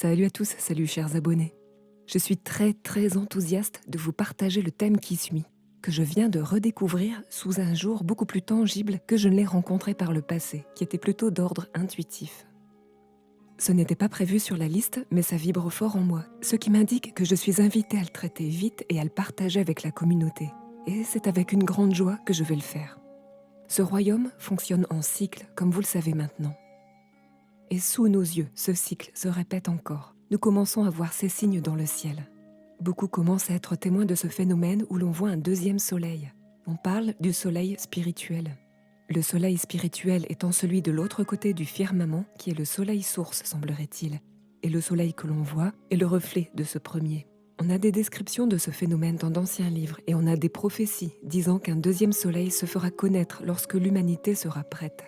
Salut à tous, salut chers abonnés. Je suis très enthousiaste de vous partager le thème qui suit, que je viens de redécouvrir sous un jour beaucoup plus tangible que je ne l'ai rencontré par le passé, qui était plutôt d'ordre intuitif. Ce n'était pas prévu sur la liste, mais ça vibre fort en moi, ce qui m'indique que je suis invitée à le traiter vite et à le partager avec la communauté. Et c'est avec une grande joie que je vais le faire. Ce royaume fonctionne en cycle, comme vous le savez maintenant. Et sous nos yeux, ce cycle se répète encore. Nous commençons à voir ces signes dans le ciel. Beaucoup commencent à être témoins de ce phénomène où l'on voit un deuxième soleil. On parle du soleil spirituel. Le soleil spirituel étant celui de l'autre côté du firmament, qui est le soleil source, semblerait-il. Et le soleil que l'on voit est le reflet de ce premier. On a des descriptions de ce phénomène dans d'anciens livres et on a des prophéties disant qu'un deuxième soleil se fera connaître lorsque l'humanité sera prête.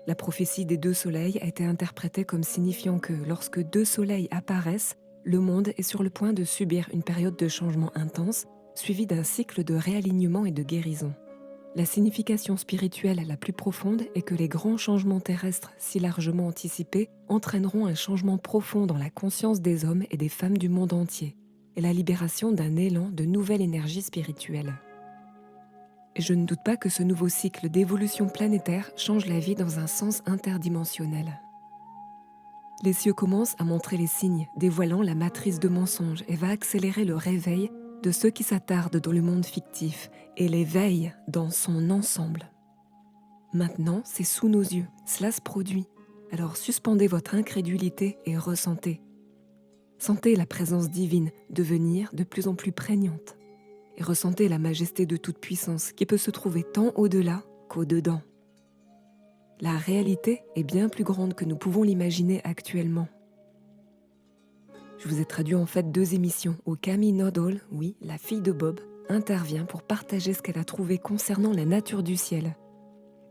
La prophétie des deux soleils a été interprétée comme signifiant que lorsque deux soleils apparaissent, le monde est sur le point de subir une période de changement intense, suivie d'un cycle de réalignement et de guérison. La signification spirituelle la plus profonde est que les grands changements terrestres, si largement anticipés, entraîneront un changement profond dans la conscience des hommes et des femmes du monde entier, et la libération d'un élan de nouvelle énergie spirituelle. Et je ne doute pas que ce nouveau cycle d'évolution planétaire change la vie dans un sens interdimensionnel. Les cieux commencent à montrer les signes, dévoilant la matrice de mensonges et va accélérer le réveil de ceux qui s'attardent dans le monde fictif et les veillent dans son ensemble. Maintenant, c'est sous nos yeux, cela se produit. Alors suspendez votre incrédulité et ressentez. Sentez la présence divine devenir de plus en plus prégnante. Et ressentez la majesté de toute puissance qui peut se trouver tant au-delà qu'au-dedans. La réalité est bien plus grande que nous pouvons l'imaginer actuellement. Je vous ai traduit en fait 2 émissions où Camille Nodal, oui, la fille de Bob, intervient pour partager ce qu'elle a trouvé concernant la nature du ciel.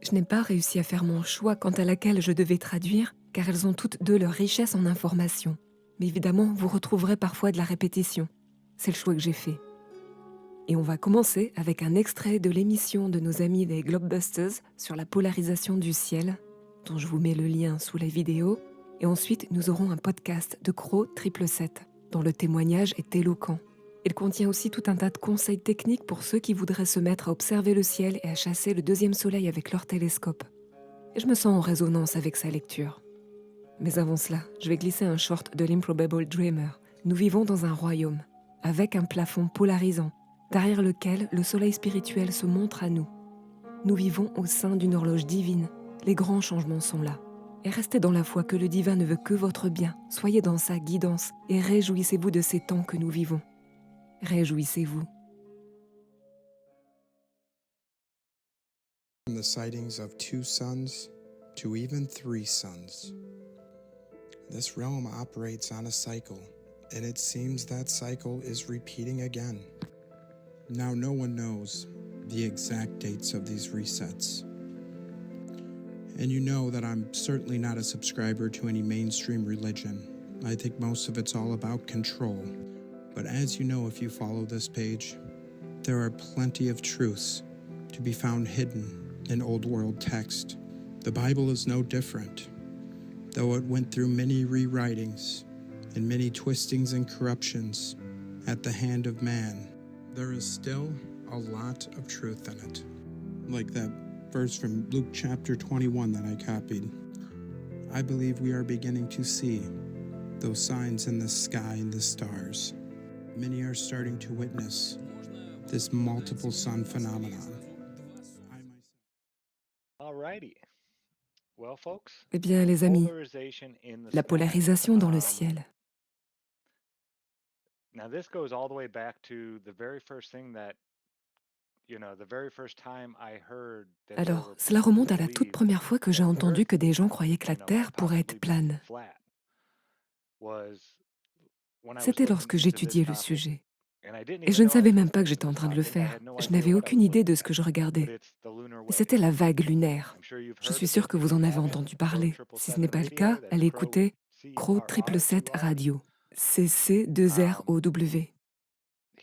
Je n'ai pas réussi à faire mon choix quant à laquelle je devais traduire, car elles ont toutes deux leur richesse en informations. Mais évidemment, vous retrouverez parfois de la répétition. C'est le choix que j'ai fait. Et on va commencer avec un extrait de l'émission de nos amis des Globebusters sur la polarisation du ciel, dont je vous mets le lien sous la vidéo. Et ensuite, nous aurons un podcast de Crow 777, dont le témoignage est éloquent. Il contient aussi tout un tas de conseils techniques pour ceux qui voudraient se mettre à observer le ciel et à chasser le deuxième soleil avec leur télescope. Et je me sens en résonance avec sa lecture. Mais avant cela, je vais glisser un short de l'Improbable Dreamer. Nous vivons dans un royaume, avec un plafond polarisant, derrière lequel le soleil spirituel se montre à nous. Nous vivons au sein d'une horloge divine. Les grands changements sont là. Et restez dans la foi que le divin ne veut que votre bien. Soyez dans sa guidance et réjouissez-vous de ces temps que nous vivons. Réjouissez-vous. From the sightings of 2 suns to even 3 suns. This realm operates on a cycle, and it seems that cycle is repeating again. Now, no one knows the exact dates of these resets. And you know that I'm certainly not a subscriber to any mainstream religion. I think most of it's all about control. But as you know, if you follow this page, there are plenty of truths to be found hidden in Old World text. The Bible is no different. Though it went through many rewritings and many twistings and corruptions at the hand of man, there is still a lot of truth in it. Like that verse from Luke chapter 21 that I copied. I believe we are beginning to see those signs in the sky and the stars. Many are starting to witness this multiple sun phenomenon. Alrighty. Well, folks, Eh bien, les amis, polarization in the la sky. polarisation dans le ciel. Now, this goes all the way back to the very first thing that, the very first time I heard that there Alors, were cela people who remonte à la toute believed première fois que j'ai that the entendu Earth, que des gens croyaient que la Terre pourrait être possibly being plane. flat, was when I was C'était looking lorsque into this j'étudiais le topic, sujet. and I didn't Et je even ne know I savais was même pas looking que into j'étais en this train de le topic. I faire. had no Je idea n'avais what I aucune was idée de looking ce at. que je But regardais. it's the lunar Et wave. c'était la vague lunaire. I'm sure you've Je heard suis of sûre it. que If vous you en avez haven't, entendu Crow parler. Si ce n'est 777 pas le cas, Radio, that's allez Crow écouter Crow C-R-R-2 Radio. Um, CC2ROW.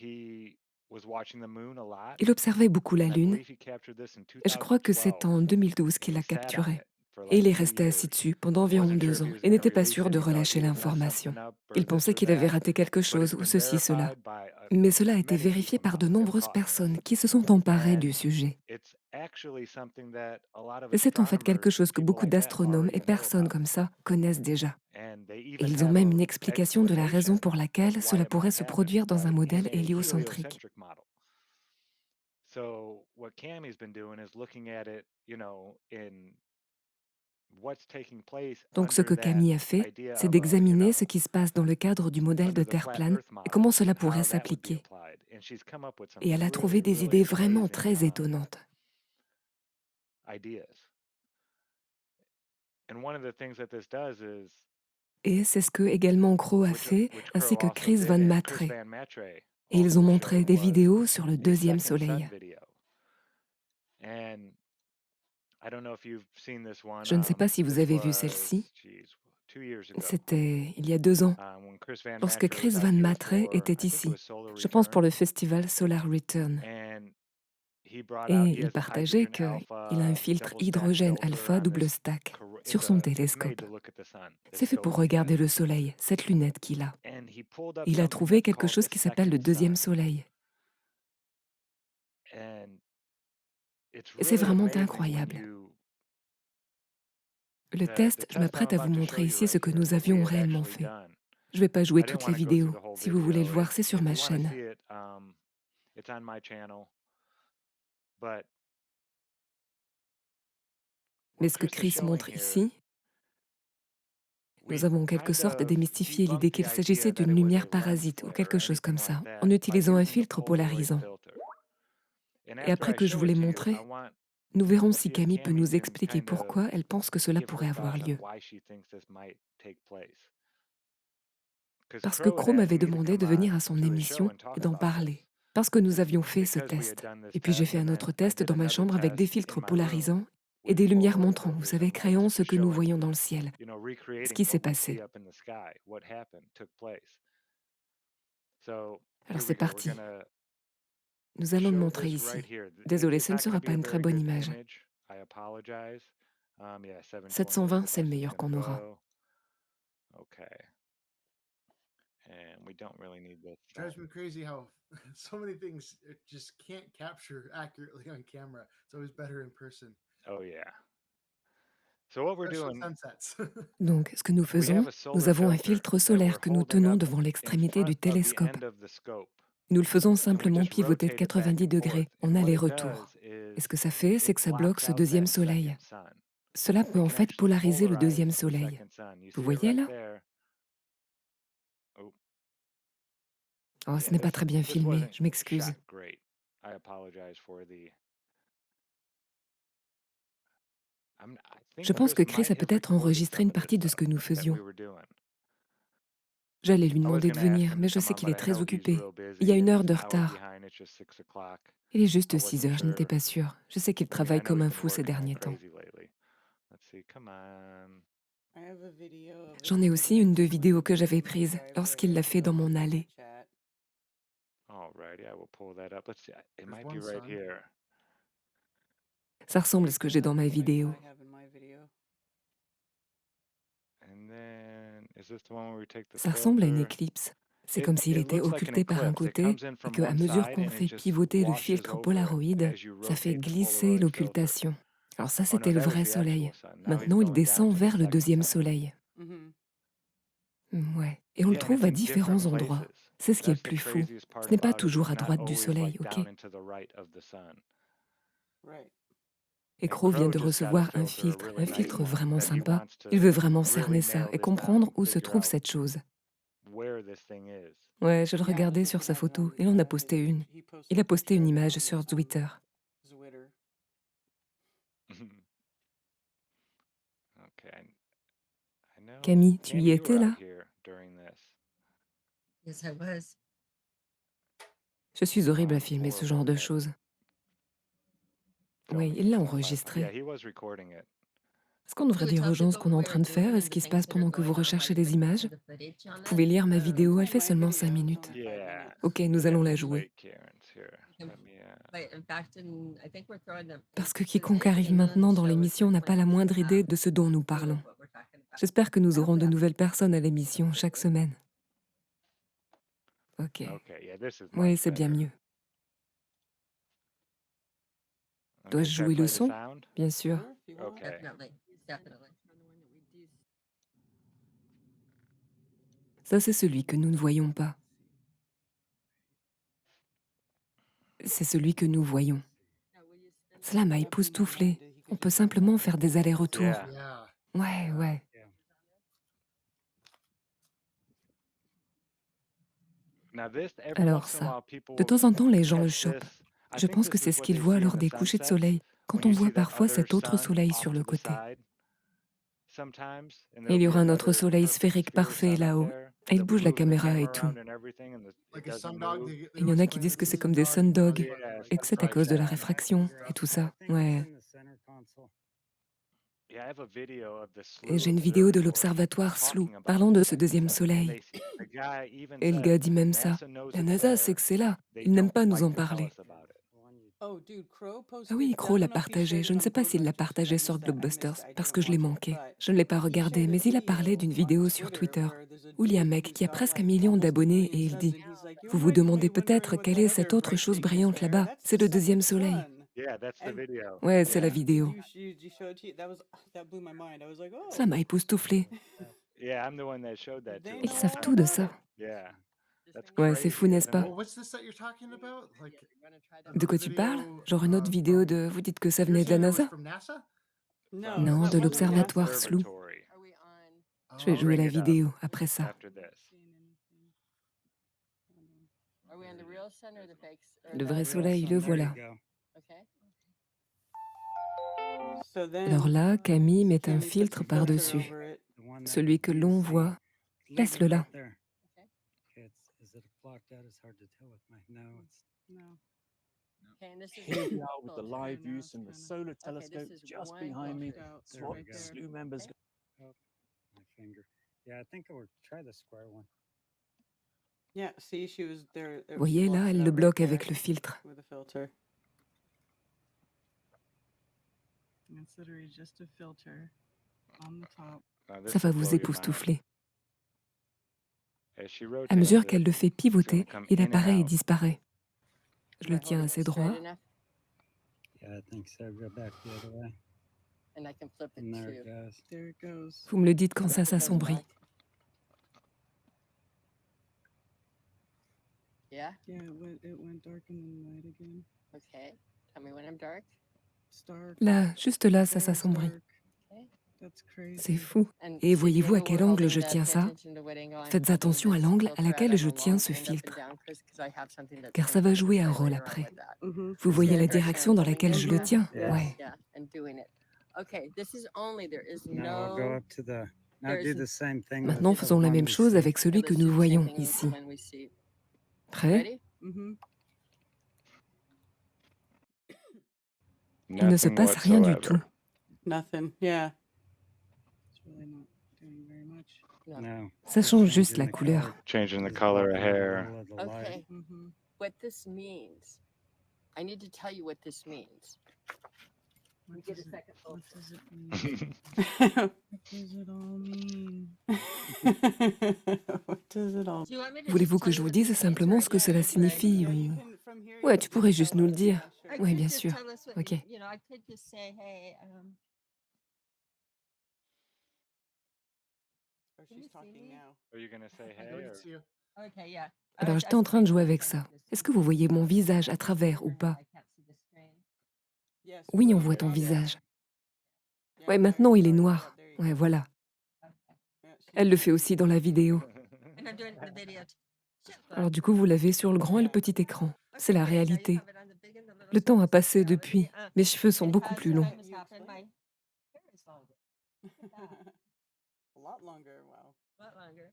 he was watching the moon a lot, Il observait beaucoup la and I Lune. believe he captured this in Et je crois que 2012, c'est en 2012 and qu'il he l'a sat on capturée. it Et il est resté assis dessus pendant environ 2 ans et n'était pas sûr de relâcher l'information. Il pensait qu'il avait raté quelque chose ou ceci, cela. Mais cela a été vérifié par de nombreuses personnes qui se sont emparées du sujet. Et c'est en fait quelque chose que beaucoup d'astronomes et personnes comme ça connaissent déjà. Et ils ont même une explication de la raison pour laquelle cela pourrait se produire dans un modèle héliocentrique. So what Cammy's been doing is looking at it, in what's taking place Donc ce que under that Camille a fait, idea c'est of a, d'examiner ce qui se passe dans le cadre du modèle de under the Terre flat plane Earth et comment model cela and pourrait how that would be s'appliquer. applied. And she's come up with some Et elle a trouvé really, des really idées vraiment amazing très étonnantes. ideas. And one of the things that this does is, Et c'est ce que également Crow a fait, which ainsi Crow que also Chris did, Van and Matre. Chris Van Matre Et ils ont also montré showed des was vidéos sur le the deuxième second sun soleil. video. And I don't know if you've seen this one. Je ne sais pas si vous This avez vu was, celle-ci. 2 years ago. C'était il y a 2 ans, When Chris Van lorsque Matre Chris was out Van here Matre for, était I think it ici, was Solar je pense pour Return, le festival Solar Return. and he brought Et out, he il has this partageait hydrogen qu'il a un alpha filtre double stack hydrogène filter alpha on double this. stack It's sur son it's made télescope. to look at the sun. This C'est fait pour scope. regarder le soleil, cette lunette qu'il a. And he pulled up Il a something trouvé that's quelque called chose the qui s'appelle le second deuxième sun. soleil. And it's Et c'est really vraiment amazing when incroyable. you Le the test, je test I'm m'apprête à vous about to show montrer you ici ce right que here, nous what we avions had réellement actually fait. done. Je ne vais pas jouer I didn't toutes les want to go through vidéos. the whole Si vous voulez le video. voir, c'est sur If ma you want to chaîne. see it, it's on my channel. But Mais what ce que Chris is Chris showing montre here, ici, nous we've avons en quelque kind sorte of démystifié debunked l'idée the qu'il idea s'agissait that d'une it was lumière a lens parasite ou flare quelque or chose comme anything like ça, that en by utilisant un using the filtre Polaroid polarisant. filter. And Et after après I que je show vous it l'ai to you, I montré, want nous verrons to si see if Camille peut Cammy nous can expliquer kind of pourquoi elle pense que cela give her pourrait avoir thoughts on lieu. why she thinks this might take place. Because Parce que Crow had Crow asked m'avait me to demandé de come venir on à son to his show émission and et talk d'en about this. parler. Parce que nous avions fait ce Because we had test. done this Et puis j'ai test fait and un autre then I test did dans ma another chambre avec des test in filtres my room polarisants et with des lumières Polaroid montrant, vous filters savez, and créant lenses ce que nous showing, voyons dans le ciel. Ce recreating qui what s'est we see passé. up in the sky, what happened, took place. So Alors here c'est we go. We're parti. gonna Nous allons le show montrer this ici. right here. Désolé, It's ce ne not going sera to be pas a une très very bonne good image. image. I apologize. Yeah, 720 is 720, the c'est le best it's meilleur going qu'on to aura. go. Okay. And we don't really need this. Drives me crazy how so many things it just can't capture accurately on camera. It's always better in person, Oh yeah. So what we're especially doing, sunsets. Donc, ce que nous we faisons, have a nous solar avons un filter filtre that solaire we're que nous holding tenons up devant in l'extrémité front du of the télescope. end of the scope. Nous le faisons And we simplement just pivoter de rotate it back 90 and degrés forth. en And what it aller-retour. does Et ce que is ça fait, c'est it que ça bloque blocks ce out deuxième that soleil. second sun. Cela peut It en can fait actually polariser le deuxième polarize the soleil. second sun. You Vous see it voyez right là? there. Oh, Oh, ce yeah, n'est pas très bien this filmé, wasn't je m'excuse. shot great. I apologize for the. I Je think pense que Chris Chris might a have peut-être recorded enregistré some une of this partie de ce que stuff nous that faisions. we were doing. J'allais lui I was demander de going to ask venir, him mais to je come sais on, qu'il but est I très know he's occupé. real Il y a busy une and heure he's de an hour retard. behind. It's just 6 o'clock. Il est juste I 6 wasn't heures, je n'étais sure. pas sûre. Je sais qu'il I mean, I travaille know comme he's un been fou ces working like derniers temps. crazy lately. Let's see, come on. I have a video of J'en ai aussi une de vidéo que j'avais prise lorsqu'il l'a fait dans mon allée. Alrighty, I will pull that up. Let's see. It There's might be one right sun. here. Ça ressemble à ce que j'ai dans ma vidéo. And then, is this the one where we take the Ça ressemble à une filter? éclipse. C'est comme s'il était Looks like an occulté par un eclipse. It côté comes in et from qu'à one mesure side qu'on and fait it just pivoter le washes filtre over polaroid, as you ça fait rotate the glisser Polaroid filter. l'occultation. Alors ça, Oh no, c'était le that was vrai the actual soleil. sun. Now he's Maintenant, il going down descend to the vers le second deuxième sun. soleil. Ouais. Et on le Yeah, and trouve it's à in différents different endroits. places. C'est ce qui est le That's the plus fou. craziest part Ce n'est pas about it. toujours It's à not droite du always soleil, like ok? down and to the right of the sun. Right. Et And Crow vient Crow de just got a recevoir un filter, a filtre, really un nice filtre one vraiment that he sympa. wants Il to veut vraiment really cerner ça nail et this comprendre down, où se figure trouve out cette chose. where this thing is. Ouais, je le Yeah, I was regardais sur looking sa at photo. one, Il en a his- posté une. he posted Il a a posté picture une of it image on- sur on Twitter. Twitter. Okay, I know. Camille, tu y Cammy, you étais were là? out here during this. Yes, I was. Je suis horrible Oh, à filmer ce horrible genre de at choses. Oui, filming il l'a stuff. Yeah, enregistré. he was recording it. Est-ce qu'on devrait We dire aux talked gens ce about qu'on est what en we train were de faire doing et and ce the qui se things passe that are pendant que vous going on, recherchez like les images? the footage on Vous it. pouvez lire ma vidéo, elle fait My seulement 5 video, minutes. only 5 Yeah. minutes. Ok, nous allons la jouer. Wait, Karen's here. Okay. Let me Parce que quiconque arrive maintenant dans l'émission n'a pas la moindre idée de ce dont nous parlons. J'espère que nous aurons de nouvelles personnes à l'émission chaque semaine. Ok. Okay, yeah, this is Oui, much c'est bien better. mieux. Okay, Dois-je should I jouer play le the son? sound? Bien sûr. Sure, if you want. Okay. Ça, c'est celui que nous ne voyons pas. C'est celui que nous voyons. Cela m'a époustouflée. On peut simplement faire des allers-retours. Yeah. Yeah. Ouais, ouais. Now this, every Alors once in a ça, while, people de will temps en temps, les gens le catch chopent. this. I Je think pense que this c'est is ce what qu'ils they voient see in lors the des couchers de sunsets, soleil, when quand on you voit see that parfois other cet autre sun soleil off sur to le the côté. side sometimes, and Et there'll il y be aura un autre another soleil perfect sphérique sphere parfait sun up là-haut. there. Et il They'll be bouge la moving the caméra et camera tout. around and everything, and it Like a doesn't sundog. move. They Et il y en will a qui explain disent it's que a c'est comme des sundog because sundogs Yeah, like et que c'est à cause de la réfraction et tout ça. Ouais. Yeah, I have a video of the Et SLU j'ai une vidéo de observatory l'observatoire SLU talking about parlant de this, ce deuxième and soleil. they the guy even Et le said gars dit même ça. NASA knows La it's NASA sait there. que c'est là. They Ils n'aiment don't pas nous like en to tell parler. us about it. Oh, dude, Crow Ah posted. oui, I Crow l'a don't know if he partagé. shared Je it ne on sais pas s'il l'a Blockbusters. partagé I sur missed that. I Blockbusters missed it. I parce didn't que je l'ai watch it, manqué. but Je ne l'ai pas he regardé, shared a mais il a parlé video d'une on vidéo sur Twitter Twitter where there's a où il y a un dude mec who's qui a got presque like 1 million almost a d'abonnés million et il subs, dit and he's like, Vous "You vous might demandez be wondering peut-être what quel that est other cet autre bright chose thing is brillante there. là-bas. That's C'est the le second deuxième soleil. sun." Yeah, that's the And video. Ouais, c'est la Yeah. vidéo. did you show it to you? That blew my mind. I was like, Ça oh. m'a époustouflée. Yeah, I'm the one that showed that to They him. Ils know savent all tout de about ça. it. Yeah, that's Ouais, c'est crazy, fou, n'est-ce isn't pas? it? Well, what's this that you're talking about? Like De quoi tu parles? Genre une autre from- vidéo de... Vous dites que ça You're venait de la saying it was NASA? from NASA? No, From Non, that de wasn't l'observatoire NASA. SLU. Observatory. Je vais Oh, jouer Bring la it up vidéo après ça. after this. Le vrai soleil, le voilà. So then, Alors là, Camille met un Cammy put filtre the filter par-dessus. over it. Celui que l'on voit, laisse-le là. Here we are with the live views from the solar telescope just behind me. It's what SLU members. Yeah, see, she was there. Vous voyez là, elle le bloque avec le filtre. With a filter. It's literally just a filter on the top. Now, this Ça va will vous blow your mind. époustoufler. As she À rotates mesure it, qu'elle le fait it's gonna pivoter, come il in and apparaît et out. disparaît. Je le tiens assez droit. There it goes. Vous me le dites quand ça s'assombrit. Yeah, it went dark and then light again. Okay. Tell me when I'm dark. It's dark. Là, juste là, ça There it's s'assombrit. dark. That's crazy. C'est fou. And Et so voyez-vous à remember quel we're angle holding je the- tiens pay ça? attention to what angle I'm Faites holding attention à this l'angle filter à laquelle at. je I will tiens long ce end up and filtre. down, Chris, 'cause I have something that's Car gonna ça va come into jouer un play rôle later on après. with that. Mhm. Vous See voyez the la direction direction I'm dans holding laquelle it? je le tiens? Yeah. Ouais. Yeah, and doing it. Okay, this is only, there is Now we'll go no... up to the. Now there do is the same thing. with Maintenant, the faisons la one même we chose see. avec celui Okay, que let's nous do the same voyons thing with the ici. one we see. Prêt? Ready? Mm-hmm. Il ne se Nothing passe rien du whatsoever. tout. Nothing. Yeah. It's really not doing very much. No. No. Ça change juste la couleur. Changing the Just color of blocking the hair. middle of the light. Okay, Mm-hmm. what this means, I need to tell you what this means. What Get a does it, second what filter. does it mean? What does it all mean? What does it all? Do you want me to Voulez-vous just que tell je you vous what dise this simplement means, ce or que yeah, cela or should I- signifie Yeah, ou... you can, from here, you Ouais, can tu just pourrais tell juste nous le us. dire. Yeah, sure. I Oui, could bien just sûr. tell us what, Ok. you know, I could just say, hey, Or Can she's you see talking me? now. Are you gonna say I hey? can Or... see you. okay, yeah. Alors j'étais en train de jouer avec ça. Est-ce que vous voyez mon visage à travers ou pas? Yes, Oui, put on it voit ton on there. visage. Yeah, Ouais, there maintenant you il est go. noir. Yeah, there you Ouais, go. voilà. Yeah, she's Elle le doing fait aussi dans la vidéo. And I'm doing the video too. Alors du coup, vous l'avez sur le grand et le petit écran. C'est la Okay, now you réalité. have it on the big and the little Le temps a screen. passé Yeah, let me, depuis. Mes cheveux sont beaucoup because plus longs. time has happened, my hair is longer. Look at that. A lot longer. Wow. A lot longer.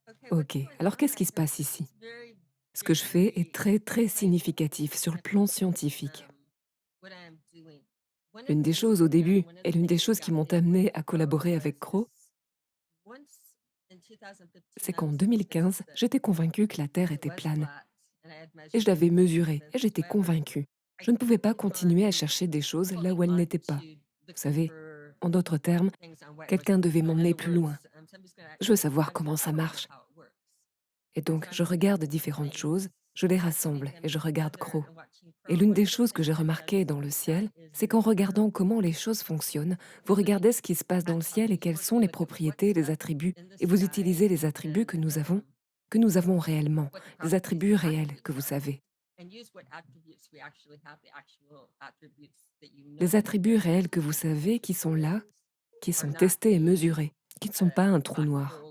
Okay, what's Ok, going alors on qu'est-ce qui right se now? passe ici? It's very Ce que je fais est très très significatif sur le plan scientifique. what I'm doing. One of L'une the des things choses au that got- début one of et the l'une des things choses that qui got m'ont me amené with à Crow collaborer avec was Crow, this. Once, and c'est qu'en 2015, j'étais convaincue que la Terre était plane. Et je l'avais mesurée, et j'étais convaincue. Je ne pouvais pas continuer à chercher des choses là où elles n'étaient pas. Vous savez, en d'autres termes, quelqu'un devait m'emmener plus loin. Je veux savoir comment ça marche. Et donc, je regarde différentes choses, je les rassemble et je regarde gros. Et l'une des choses que j'ai remarquées dans le ciel, c'est qu'en regardant comment les choses fonctionnent, vous regardez ce qui se passe dans le ciel et quelles sont les propriétés, les attributs, et vous utilisez les attributs que nous avons réellement, les attributs réels que vous savez. Les attributs réels que vous savez qui sont là, qui sont testés et mesurés, qui ne sont pas un trou noir.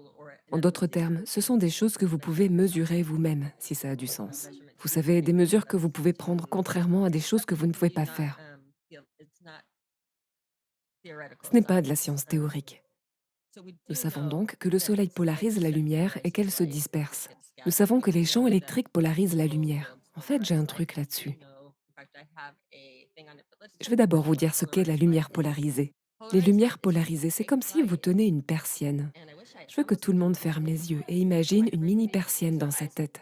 En d'autres termes, ce sont des choses que vous pouvez mesurer vous-même, si ça a du sens. Vous savez, des mesures que vous pouvez prendre contrairement à des choses que vous ne pouvez pas faire. Ce n'est pas de la science théorique. Nous savons donc que le Soleil polarise la lumière et qu'elle se disperse. Nous savons que les champs électriques polarisent la lumière. En fait, j'ai un truc là-dessus. Je vais d'abord vous dire ce qu'est la lumière polarisée. Les lumières polarisées, c'est comme si vous tenez une persienne. Je veux que tout le monde ferme les yeux et imagine une mini persienne dans sa tête.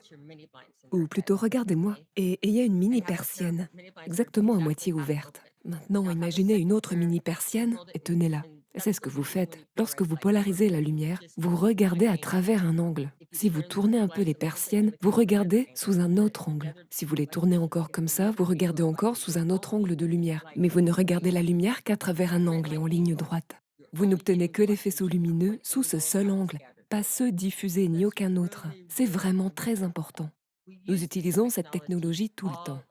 Ou plutôt, regardez-moi et ayez une mini persienne, exactement à moitié ouverte. Maintenant, imaginez une autre mini persienne et tenez-la. Et c'est ce que vous faites. Lorsque vous polarisez la lumière, vous regardez à travers un angle. Si vous tournez un peu les persiennes, vous regardez sous un autre angle. Si vous les tournez encore comme ça, vous regardez encore sous un autre angle de lumière. Mais vous ne regardez la lumière qu'à travers un angle et en ligne droite. Vous n'obtenez que les faisceaux lumineux sous ce seul angle, pas ceux diffusés ni aucun autre. C'est vraiment très important. Nous utilisons cette technologie tout le temps.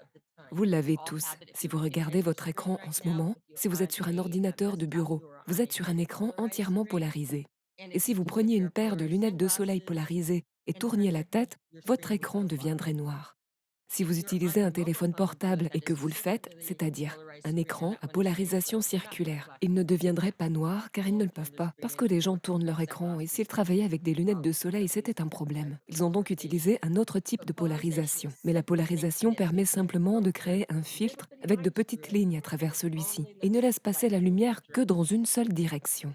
Vous l'avez tous. Si vous regardez votre écran en ce moment, si vous êtes sur un ordinateur de bureau, vous êtes sur un écran entièrement polarisé. Et si vous preniez une paire de lunettes de soleil polarisées et tourniez la tête, votre écran deviendrait noir. Si vous utilisez un téléphone portable et que vous le faites, c'est-à-dire un écran à polarisation circulaire, il ne deviendrait pas noir car ils ne le peuvent pas, parce que les gens tournent leur écran et s'ils travaillaient avec des lunettes de soleil, c'était un problème. Ils ont donc utilisé un autre type de polarisation. Mais la polarisation permet simplement de créer un filtre avec de petites lignes à travers celui-ci et ne laisse passer la lumière que dans une seule direction.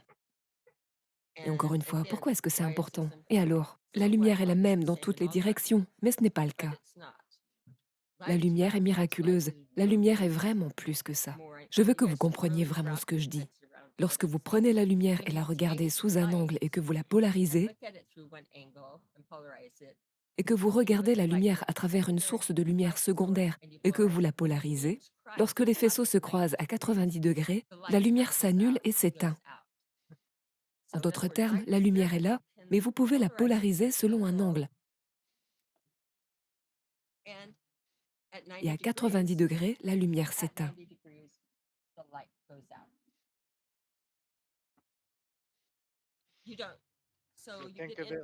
Et encore une fois, pourquoi est-ce que c'est important? Et alors, la lumière est la même dans toutes les directions, mais ce n'est pas le cas. La lumière est miraculeuse. La lumière est vraiment plus que ça. Je veux que vous compreniez vraiment ce que je dis. Lorsque vous prenez la lumière et la regardez sous un angle et que vous la polarisez, et que vous regardez la lumière à travers une source de lumière secondaire et que vous la polarisez, lorsque les faisceaux se croisent à 90 degrés, la lumière s'annule et s'éteint. En d'autres termes, la lumière est là, mais vous pouvez la polariser selon un angle. Et à 90 degrés, la lumière s'éteint.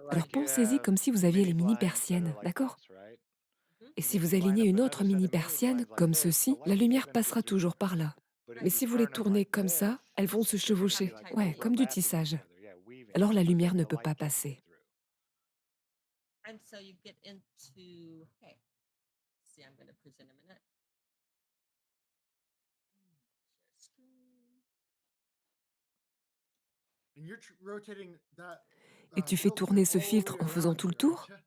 Alors pensez-y comme si vous aviez les mini-persiennes, d'accord? Et si vous alignez une autre mini-persienne, comme ceci, la lumière passera toujours par là. Mais si vous les tournez comme ça, elles vont se chevaucher. Ouais, comme du tissage. Alors la lumière ne peut pas passer. And you're rotating that Et tu fais filter tourner ce all the filtre way en faisant around tout le here, tour? don't you?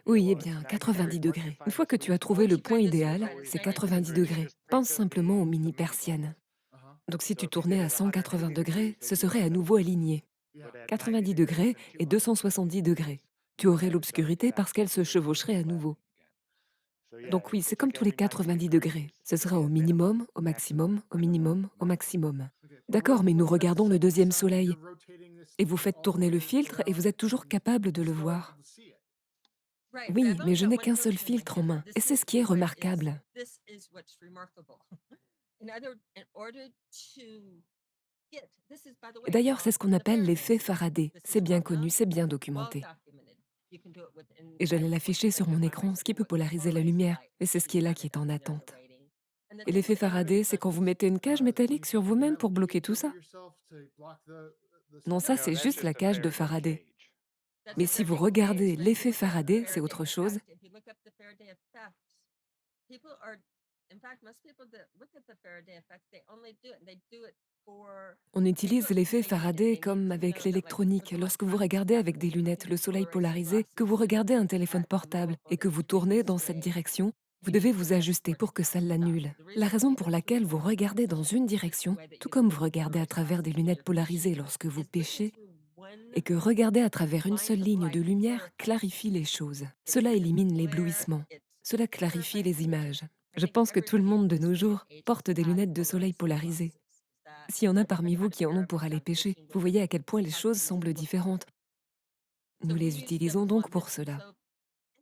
Oui, eh bien, 90 degrés. Une fois que tu as trouvé le point idéal, c'est 90 degrés. Pense simplement aux mini-persiennes. Uh-huh. Donc si tu tournais à 180 degrés, ce serait à nouveau aligné. Yeah. 90 degrés et 270 degrés. Tu aurais l'obscurité parce qu'elle se chevaucherait à nouveau. Donc oui, c'est comme tous les 90 degrés. Ce sera au minimum, au maximum, au minimum, au maximum. Okay. But D'accord, mais nous what's that regardons le second deuxième sun? soleil. You're rotating this Et vous thing faites all the tourner le way filtre et vous êtes toujours around capable de and le still voir. able to see it. Oui, mais je n'ai qu'un seul filtre en main. Et c'est ce qui est remarquable. Et d'ailleurs, c'est ce qu'on appelle l'effet Faraday. C'est bien connu, c'est bien documenté. Et j'allais l'afficher sur mon écran, ce qui peut polariser la lumière. Et c'est ce qui est là qui est en attente. Et l'effet Faraday, c'est quand vous mettez une cage métallique sur vous-même pour bloquer tout ça. Non, ça, c'est juste la cage de Faraday. Mais si vous regardez l'effet Faraday, c'est autre chose. On utilise l'effet Faraday comme avec l'électronique. Lorsque vous regardez avec des lunettes le soleil polarisé, que vous regardez un téléphone portable et que vous tournez dans cette direction, vous devez vous ajuster pour que ça l'annule. La raison pour laquelle vous regardez dans une direction, tout comme vous regardez à travers des lunettes polarisées lorsque vous pêchez, est que regarder à travers une seule ligne de lumière clarifie les choses. Cela élimine l'éblouissement. Cela clarifie les images. Je pense que tout le monde de nos jours porte des lunettes de soleil polarisées. S'il y en a parmi vous qui en ont pour aller pêcher, vous voyez à quel point les choses semblent différentes. Nous les utilisons donc pour cela.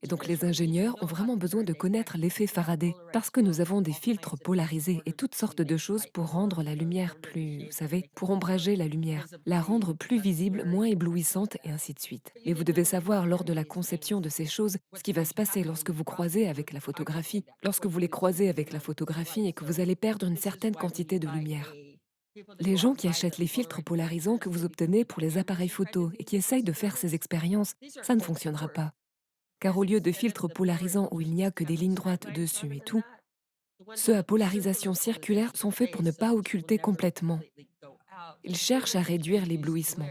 Et donc les ingénieurs ont vraiment besoin de connaître l'effet Faraday, parce que nous avons des filtres polarisés et toutes sortes de choses pour rendre la lumière plus, vous savez, pour ombrager la lumière, la rendre plus visible, moins éblouissante et ainsi de suite. Mais vous devez savoir lors de la conception de ces choses ce qui va se passer lorsque vous croisez avec la photographie, lorsque vous les croisez avec la photographie et que vous allez perdre une certaine quantité de lumière. Les gens qui achètent les filtres polarisants que vous obtenez pour les appareils photo et qui essayent de faire ces expériences, ça ne fonctionnera pas. Car au lieu de filtres polarisants où il n'y a que des lignes droites dessus et tout, ceux à polarisation circulaire sont faits pour ne pas occulter complètement. Ils cherchent à réduire l'éblouissement.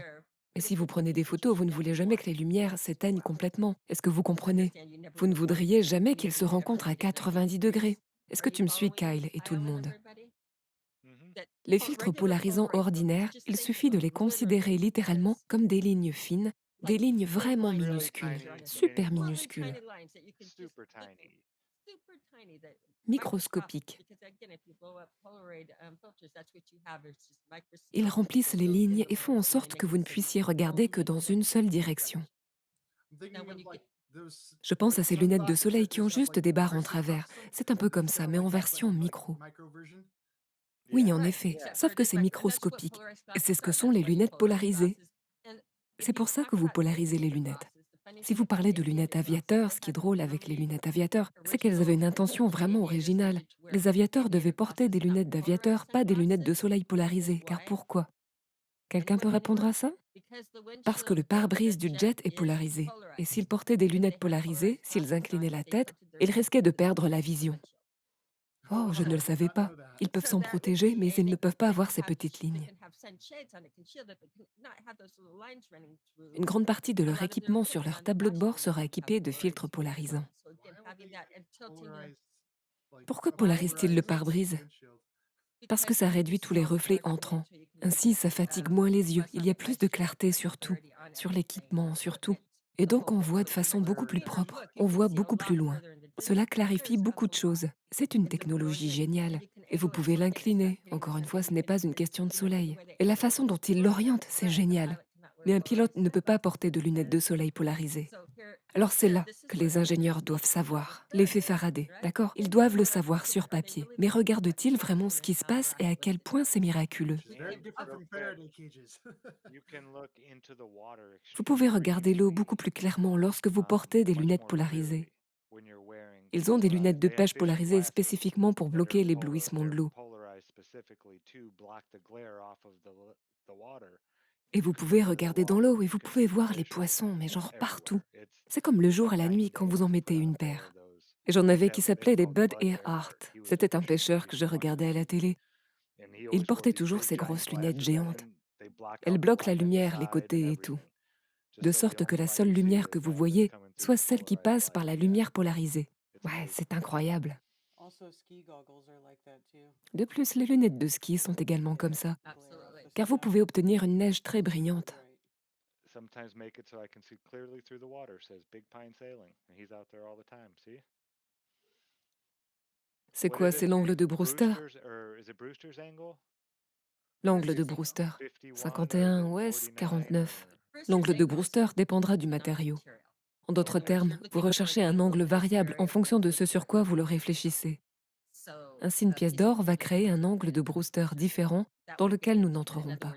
Mais si vous prenez des photos, vous ne voulez jamais que les lumières s'éteignent complètement. Est-ce que vous comprenez? Vous ne voudriez jamais qu'ils se rencontrent à 90 degrés. Est-ce que tu me suis, Kyle, et tout le monde? Les filtres polarisants ordinaires, il suffit de les considérer littéralement comme des lignes fines, des lignes vraiment minuscules, super minuscules, microscopiques. Ils remplissent les lignes et font en sorte que vous ne puissiez regarder que dans une seule direction. Je pense à ces lunettes de soleil qui ont juste des barres en travers. C'est un peu comme ça, mais en version micro. Oui, en effet, sauf que c'est microscopique. Et c'est ce que sont les lunettes polarisées. C'est pour ça que vous polarisez les lunettes. Si vous parlez de lunettes aviateurs, ce qui est drôle avec les lunettes aviateurs, c'est qu'elles avaient une intention vraiment originale. Les aviateurs devaient porter des lunettes d'aviateurs, pas des lunettes de soleil polarisées. Car pourquoi? Quelqu'un peut répondre à ça? Parce que le pare-brise du jet est polarisé. Et s'ils portaient des lunettes polarisées, s'ils inclinaient la tête, ils risquaient de perdre la vision. Oh, je ne le savais pas. Ils peuvent s'en protéger, mais ils ne peuvent pas avoir ces petites lignes. Une grande partie de leur équipement sur leur tableau de bord sera équipé de filtres polarisants. Pourquoi polarise-t-il le pare-brise? Parce que ça réduit tous les reflets entrants. Ainsi, ça fatigue moins les yeux. Il y a plus de clarté sur tout, sur l'équipement, sur tout. Et donc, on voit de façon beaucoup plus propre. On voit beaucoup plus loin. Cela clarifie beaucoup de choses. C'est une technologie géniale. Et vous pouvez l'incliner. Encore une fois, ce n'est pas une question de soleil. Et la façon dont il l'oriente, c'est génial. Mais un pilote ne peut pas porter de lunettes de soleil polarisées. Alors c'est là que les ingénieurs doivent savoir. L'effet Faraday, d'accord? Ils doivent le savoir sur papier. Mais regardent-ils vraiment ce qui se passe et à quel point c'est miraculeux? Vous pouvez regarder l'eau beaucoup plus clairement lorsque vous portez des lunettes polarisées. Ils ont des lunettes de pêche polarisées spécifiquement pour bloquer l'éblouissement de l'eau. Et vous pouvez regarder dans l'eau et vous pouvez voir les poissons, mais genre partout. C'est comme le jour et la nuit quand vous en mettez une paire. Et j'en avais qui s'appelaient des Bud Earhart. C'était un pêcheur que je regardais à la télé. Il portait toujours ces grosses lunettes géantes. Elles bloquent la lumière, les côtés et tout. De sorte que la seule lumière que vous voyez soit celle qui passe par la lumière polarisée. Ouais, c'est incroyable. De plus, les lunettes de ski sont également comme ça, car vous pouvez obtenir une neige très brillante. C'est quoi, c'est l'angle de Brewster? L'angle de Brewster. 51 ouest, 49. L'angle de Brewster dépendra du matériau. En d'autres termes, vous recherchez un angle variable en fonction de ce sur quoi vous le réfléchissez. Ainsi, une pièce d'or va créer un angle de Brewster différent dans lequel nous n'entrerons pas.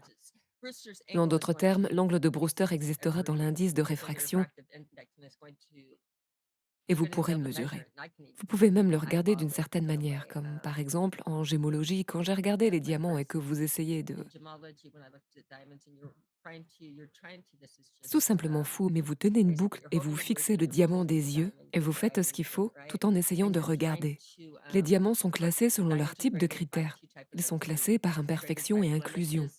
Mais en d'autres termes, l'angle de Brewster existera dans l'indice de réfraction et vous pourrez le mesurer. Vous pouvez même le regarder d'une certaine manière, comme par exemple en gémologie, quand j'ai regardé les diamants et que vous essayez de... C'est tout simplement fou, mais vous tenez une boucle et vous fixez le diamant des yeux et vous faites ce qu'il faut tout en essayant de regarder. Les diamants sont classés selon leur type de critères. Ils sont classés par imperfection et inclusion.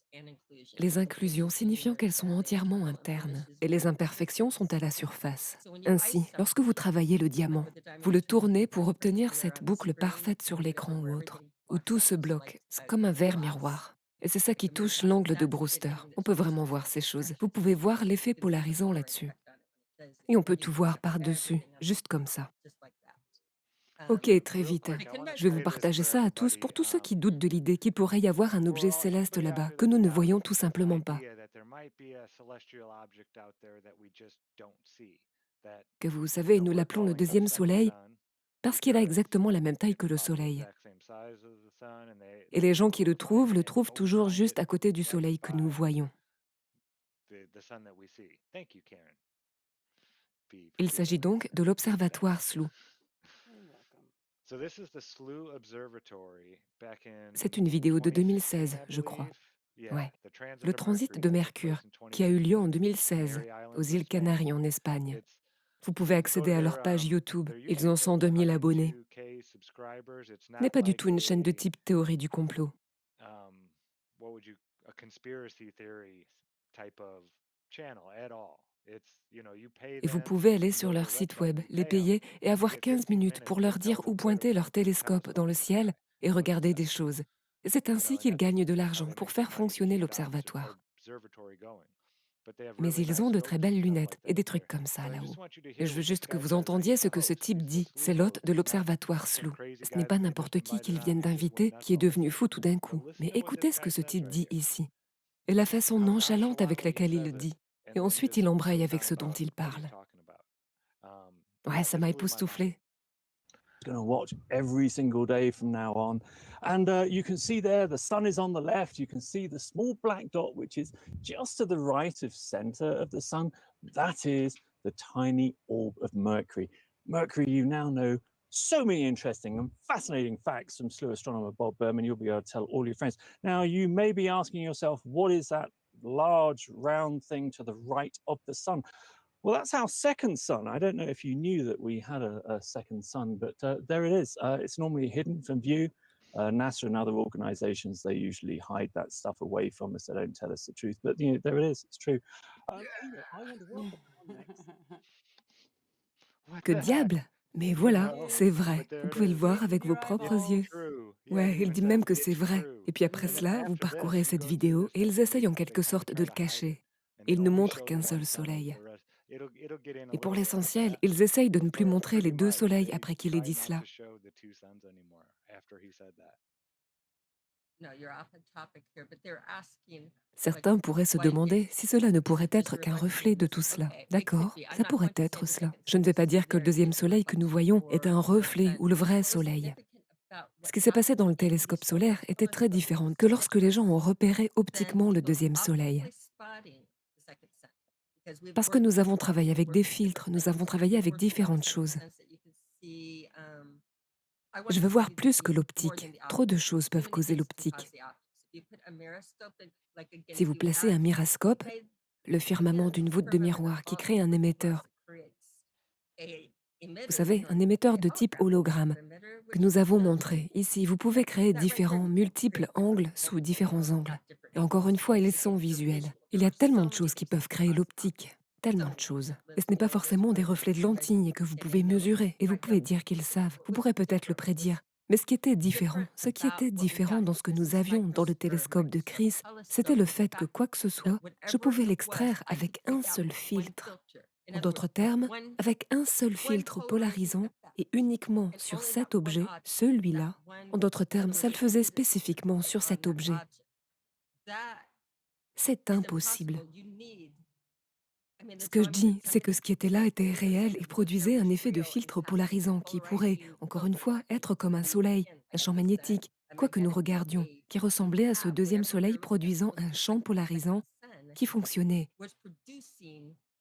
Les inclusions signifiant qu'elles sont entièrement internes et les imperfections sont à la surface. Ainsi, lorsque vous travaillez le diamant, vous le tournez pour obtenir cette boucle parfaite sur l'écran ou autre, où tout se bloque. C'est comme un verre miroir. Et c'est ça qui touche l'angle de Brewster. On peut vraiment voir ces choses. Vous pouvez voir l'effet polarisant là-dessus. Et on peut tout voir par-dessus, juste comme ça. Ok, très vite. Je vais vous partager ça à tous pour tous ceux qui doutent de l'idée qu'il pourrait y avoir un objet céleste là-bas que nous ne voyons tout simplement pas. Que vous savez, nous l'appelons le deuxième soleil parce qu'il a exactement la même taille que le soleil. Et les gens qui le trouvent toujours juste à côté du soleil que nous voyons. Il s'agit donc de l'observatoire SLU. C'est une vidéo de 2016, je crois. Ouais. Le transit de Mercure, qui a eu lieu en 2016, aux îles Canaries en Espagne. Vous pouvez accéder à leur page YouTube. Ils ont 102 000 abonnés. Ce n'est pas du tout une chaîne de type théorie du complot. Et vous pouvez aller sur leur site web, les payer et avoir 15 minutes pour leur dire où pointer leur télescope dans le ciel et regarder des choses. Et c'est ainsi qu'ils gagnent de l'argent pour faire fonctionner l'observatoire. Mais ils ont de très belles lunettes et des trucs comme ça là-haut. Et je veux juste que vous entendiez ce que ce type dit. C'est l'hôte de l'observatoire SLU. Ce n'est pas n'importe qui qu'ils viennent d'inviter qui est devenu fou tout d'un coup. Mais écoutez ce que ce type dit ici. Et la façon nonchalante avec laquelle il le dit. Et ensuite, il embraye avec ce dont il parle. Ouais, ça m'a époustouflé. Going to watch every single day from now on. And you can see there the sun is on the left. You can see the small black dot, which is just to the right of center of the sun. That is the tiny orb of Mercury. Mercury, you now know so many interesting and fascinating facts from SLU astronomer Bob Berman. You'll be able to tell all your friends. Now, you may be asking yourself, what is that large round thing to the right of the sun? Well, that's our second sun. I don't know if you knew that we had a second sun, but there it is. It's normally hidden from view. NASA and other organizations, they usually hide that stuff away from us. They don't tell us the truth, but you know, there it is. It's true. I wonder what next. Que diable! Mais voilà, c'est vrai. Vous pouvez le voir avec vos propres yeux. Ouais, il dit même que c'est vrai. Et puis après cela, vous parcourez cette vidéo et ils essayent en quelque sorte de le cacher. Ils ne montrent qu'un seul soleil. Et pour l'essentiel, ils essayent de ne plus montrer les deux soleils après qu'il ait dit cela. Certains pourraient se demander si cela ne pourrait être qu'un reflet de tout cela. D'accord, ça pourrait être cela. Je ne vais pas dire que le deuxième soleil que nous voyons est un reflet ou le vrai soleil. Ce qui s'est passé dans le télescope solaire était très différent que lorsque les gens ont repéré optiquement le deuxième soleil. Parce que nous avons travaillé avec des filtres, nous avons travaillé avec différentes choses. Je veux voir plus que l'optique. Trop de choses peuvent causer l'optique. Si vous placez un mirascope, le firmament d'une voûte de miroir qui crée un émetteur, vous savez, un émetteur de type hologramme, que nous avons montré. Ici, vous pouvez créer différents, multiples angles sous différents angles. Et encore une fois, ils sont visuels. Il y a tellement de choses qui peuvent créer l'optique. Tellement de choses. Et ce n'est pas forcément des reflets de lentilles que vous pouvez mesurer et vous pouvez dire qu'ils savent. Vous pourrez peut-être le prédire. Mais ce qui était différent dans ce que nous avions dans le télescope de Chris, c'était le fait que quoi que ce soit, je pouvais l'extraire avec un seul filtre. En d'autres termes, avec un seul filtre polarisant et uniquement sur cet objet, celui-là. En d'autres termes, ça le faisait spécifiquement sur cet objet. C'est impossible. Ce que je dis, c'est que ce qui était là était réel et produisait un effet de filtre polarisant qui pourrait, encore une fois, être comme un soleil, un champ magnétique, quoi que nous regardions, qui ressemblait à ce deuxième soleil produisant un champ polarisant qui fonctionnait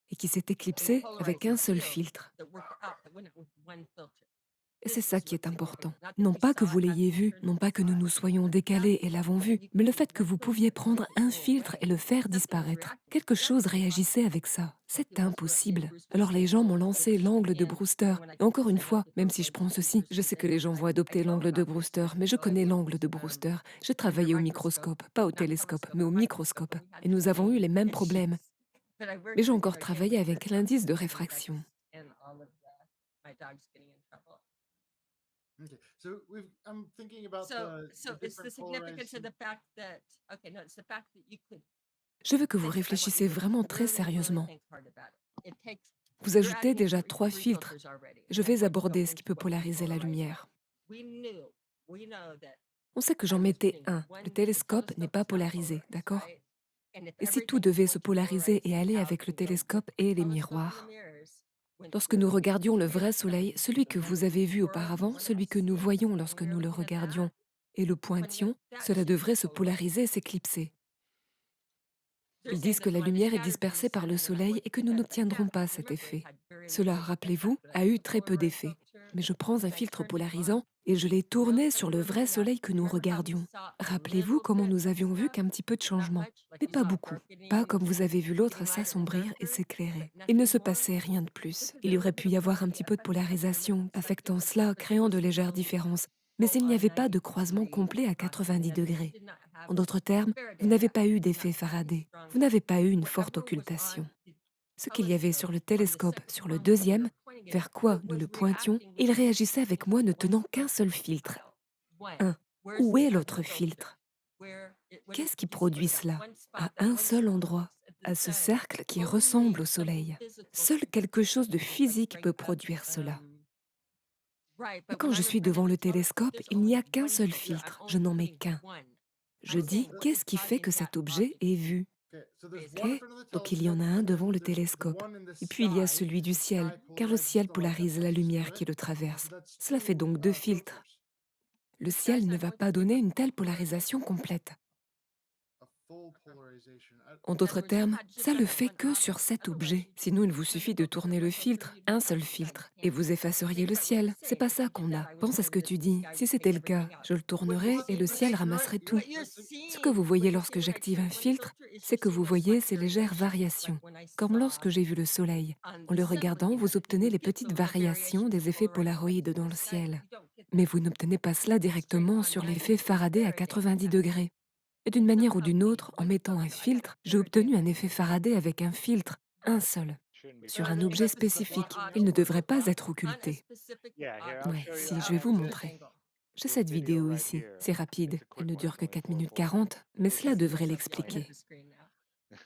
et qui s'est éclipsé avec un seul filtre. Et c'est ça qui est important. Non pas que vous l'ayez vu, non pas que nous nous soyons décalés et l'avons vu, mais le fait que vous pouviez prendre un filtre et le faire disparaître. Quelque chose réagissait avec ça. C'est impossible. Alors les gens m'ont lancé l'angle de Brewster. Et encore une fois, même si je prends ceci, je sais que les gens vont adopter l'angle de Brewster, mais je connais l'angle de Brewster. J'ai travaillé au microscope, pas au télescope, mais au microscope. Et nous avons eu les mêmes problèmes. Mais j'ai encore travaillé avec l'indice de réfraction. Okay, so I'm thinking about the It's the different significance of polarization. the fact that no, it's the fact that you could Je veux que vous think. I want réfléchissiez you to vraiment très really, really sérieusement. think hard about it. It takes. Vous You're ajoutez adding in déjà 3 three filtres. filters already. Je And vais I'm going to go aborder ce qui into peut what we polariser la polarize now. lumière. We know that On sait que j'en I was mettais putting un. one. Le The télescope n'est telescope pas is not polarisé, polarized, d'accord? right? And if Et si tout everything is devait going se to polariser polarize et aller out, avec le you know, télescope the et les telescope and the miroirs? mirrors went Lorsque nous together. regardions le vrai If soleil, that celui que vous avez vu were auparavant, when I celui que nous see it, voyons when lorsque we nous were le looking at that, regardions, et le pointions, that cela should devrait be se polarized. polariser et s'éclipser. They're Ils saying disent que that la when the lumière est scatters being dispersée par le sent, they're not soleil going et to que get nous that n'obtiendrons effect. pas And cet remember, it effet. had very Cela, limited rappelez-vous, effect, but I a eu took the très peu polarized d'effet. filter Mais je prends un and I filtre turned it on. polarisant et je l'ai Notice tourné how sur you le were vrai looking at. soleil que nous Remember how we regardions. saw a Rappelez-vous little comment bit nous of avions vu stuff, qu'un petit peu de but not changement. much, like Mais you pas saw a beaucoup. darkening Pas comme vous avez vu l'autre getting lighter and s'assombrir et darker, s'éclairer. but Il ne nothing se more. passait rien de This plus. is Il a y aurait little pu bit y of avoir un polarity petit peu de affecting something, polarisation, it's like affectant different cela, créant de frequencies légères will différences. Mais pull il n'y on avait pas de 90 croisement degree complet à crossing, 90 and this degrés. did not have En d'autres termes, Faraday vous n'avez effect. pas eu It's not d'effet any Faraday. strong Vous n'avez effect. pas eu une forte Whatever was on occultation. the Ce qu'il y avait sur telescope, le on the télescope, second sur le prong where we deuxième, were pointing it, vers quoi it nous was le pointions, reacting il with réagissait avec moi ne one tenant qu'un filter. seul filtre. When? Un. Where's Où the est other l'autre filter? filtre? What Qu'est-ce qui you see produit that cela? one spot, À that un one seul spot endroit, looks at the à ce sun. cercle qui Only ressemble au some soleil. physical Seul quelque chose de significance will physique break peut up, produire cela. right, Et but quand when je I'm in suis front of devant the le telescope, télescope, there's il n'y only a qu'un one seul filter. I'm filtre, je only n'en mets putting qu'un. one. Je I'm dis, saying what qu'est-ce is qui fait causing que that cet objet object est vu? Okay, so there's Ok, one in front of the donc il y en a telescope, un and devant then le there's the télescope. one in the Et puis il y a sky, celui du the ciel, sky car le polarizes ciel the light. polarise la That's lumière correct. qui le Okay, traverse. so that's Cela fait two donc 2 filtres. filters. Le ciel ne va pas donner une telle polarisation complète. A full polarization. En d'autres termes, ça le fait que sur cet objet. Sinon, il vous suffit de tourner le filtre, un seul filtre, et vous effaceriez le ciel. C'est pas ça qu'on a. Pense à ce que tu dis. Si c'était le cas, je le tournerais et le ciel ramasserait tout. Ce que vous voyez lorsque j'active un filtre, c'est que vous voyez ces légères variations. Comme lorsque j'ai vu le soleil. En le regardant, vous obtenez les petites variations des effets polaroïdes dans le ciel. Mais vous n'obtenez pas cela directement sur l'effet Faraday à 90 degrés. Et d'une manière ou d'une autre, en mettant un filtre, j'ai obtenu un effet Faraday avec un filtre, un seul, Shouldn't be sur very un big. objet spécifique. Il ne devrait pas être occulté. Yeah, here, I'll Ouais, show you. si, I je vais have vous this- montrer. J'ai this cette video vidéo right ici. here. C'est rapide. It's a Elle quick ne one, dure que it's 4 only minutes 4 4. 40, mais This cela is- devrait Explain l'expliquer. the screen now.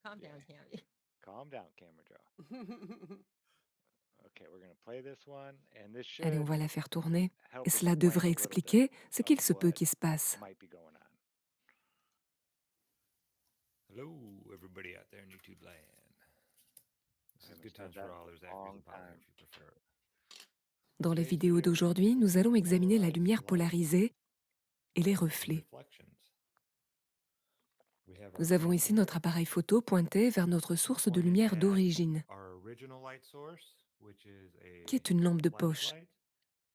Calm down, Tammy. Calm down, camera jaw. Okay, we're gonna play this one, and this Allez, on should va la faire tourner. help Et cela explain devrait a little bit expliquer ce qu'il of se peut what qu'il se passe. might be going on. Hello, everybody out there in YouTube land. This is haven't good said times that for in a all. There's long Actors and Power time. if you prefer. Dans les Today's vidéos video, d'aujourd'hui, nous allons examiner la polarized lumière light polarisée et les and reflets. reflections. We have our Nous avons camera ici notre here, appareil photo pointé vers notre source de lumière pointed at d'origine, our original light source, which is qui est une lampe de a poche, flashlight,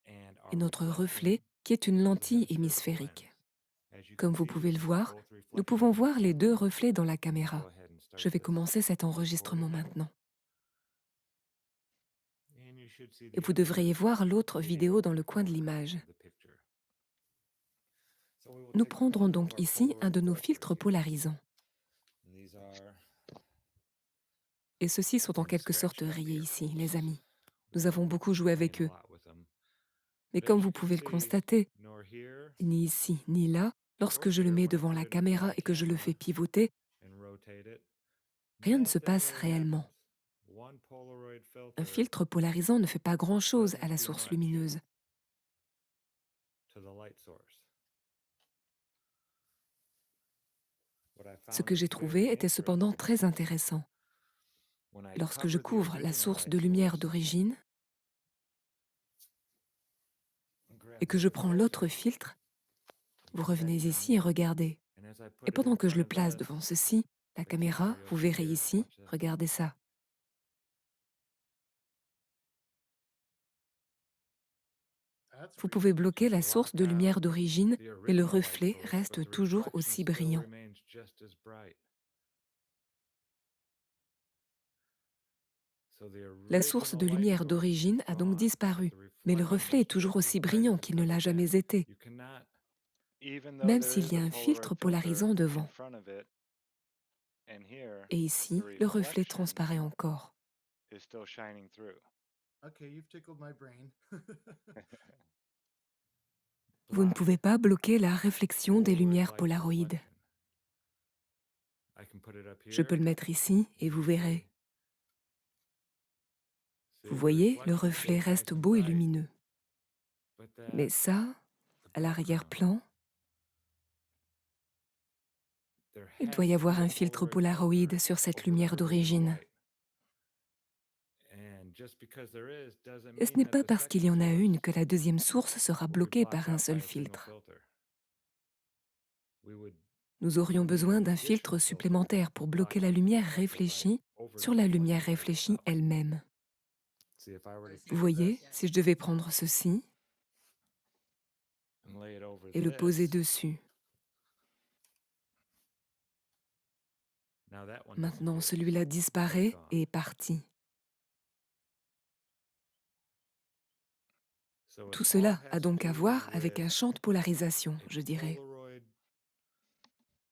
and et our notre reflection reflet, qui est une is a lentille hemispherical hémisphérique. lens. As you Comme can vous see, pouvez le voir, both nous reflections pouvons in voir les the deux camera. reflets dans la Go caméra. ahead and start Je vais this commencer cet enregistrement recording. maintenant. And you should see Et the vous devriez other voir l'autre vidéo video dans in le the coin de corner l'image. of the picture. So we will Nous take prendrons one of donc our ici un de Polaroid nos filters filtres here. polarisants. And these are Et ceux-ci sont en been quelque sorte scratched up rayés here. ici, les amis. We've Nous avons been beaucoup joué playing avec a eux. lot with them. Mais But comme as vous you can pouvez le see, constater, nor here ni ici ni là, lorsque or je le here mets when I devant put la it in caméra front of et the que je le camera fais pivoter, and rotate it, rien ne se nothing passe really réellement. happens. One Polaroid Un filter filtre polarisant ne fait pas grand-chose à doesn't la do source much lumineuse. to the light source. What I Ce found que j'ai is trouvé very était cependant interesting. très intéressant. When I Lorsque je cover the couvre la original source light de lumière source d'origine and grab et que the je other prends l'autre filter, filtre, vous set revenez down ici et one, regardez. and as I put Et it in pendant que je front le of place this, devant ceci, la the caméra, camera, vous you'll see verrez here, ici, watch this. regardez ça. That's Vous pretty pouvez cool. bloquer la Just source block de lumière out d'origine, the mais le original light reflet source, but reste the toujours reflection aussi still brillant. remains just as bright. So the La source original de light lumière source d'origine is a donc gone, but disparu, the mais le reflection reflet est is toujours just as aussi bright brillant as qu'il it's ne ever l'a jamais been. été, You cannot, even though même there s'il is y a a un filtre Polaroid filter polarisant in devant. front of it, and here Et the ici, le reflet reflection transparaît encore. is still shining through. Okay, you've tickled my brain. Vous ne Block pouvez pas bloquer la réflexion des Polaroid lumières light polaroïdes. reflection. I can put it up Je peux here. le mettre ici et You vous can verrez. see Vous the voyez, le reflection reflet stays reste nice and beau et bright, lumineux. but Mais that ça, the à background, l'arrière-plan, there il has doit y to be avoir a un filtre Polaroid polaroïde filter sur cette over the lumière original d'origine. light. And just because there is doesn't Et ce mean n'est that pas the parce qu'il y second en a une que source la deuxième source sera will be bloquée blocked par un out seul by a single filtre. filter. We would Nous aurions need besoin an d'un additional filtre filter supplémentaire pour to bloquer block la out the lumière reflected light réfléchie over sur the la reflected lumière light réfléchie itself. elle-même. See, if I were to Vous take voyez, this si je devais prendre ceci and lay it over et le poser this, dessus, now that one maintenant disappears. celui-là Now it's disparaît gone. et est parti. So it Tout all cela a has to donc à do voir avec with un champ de polarisation, a je dirais.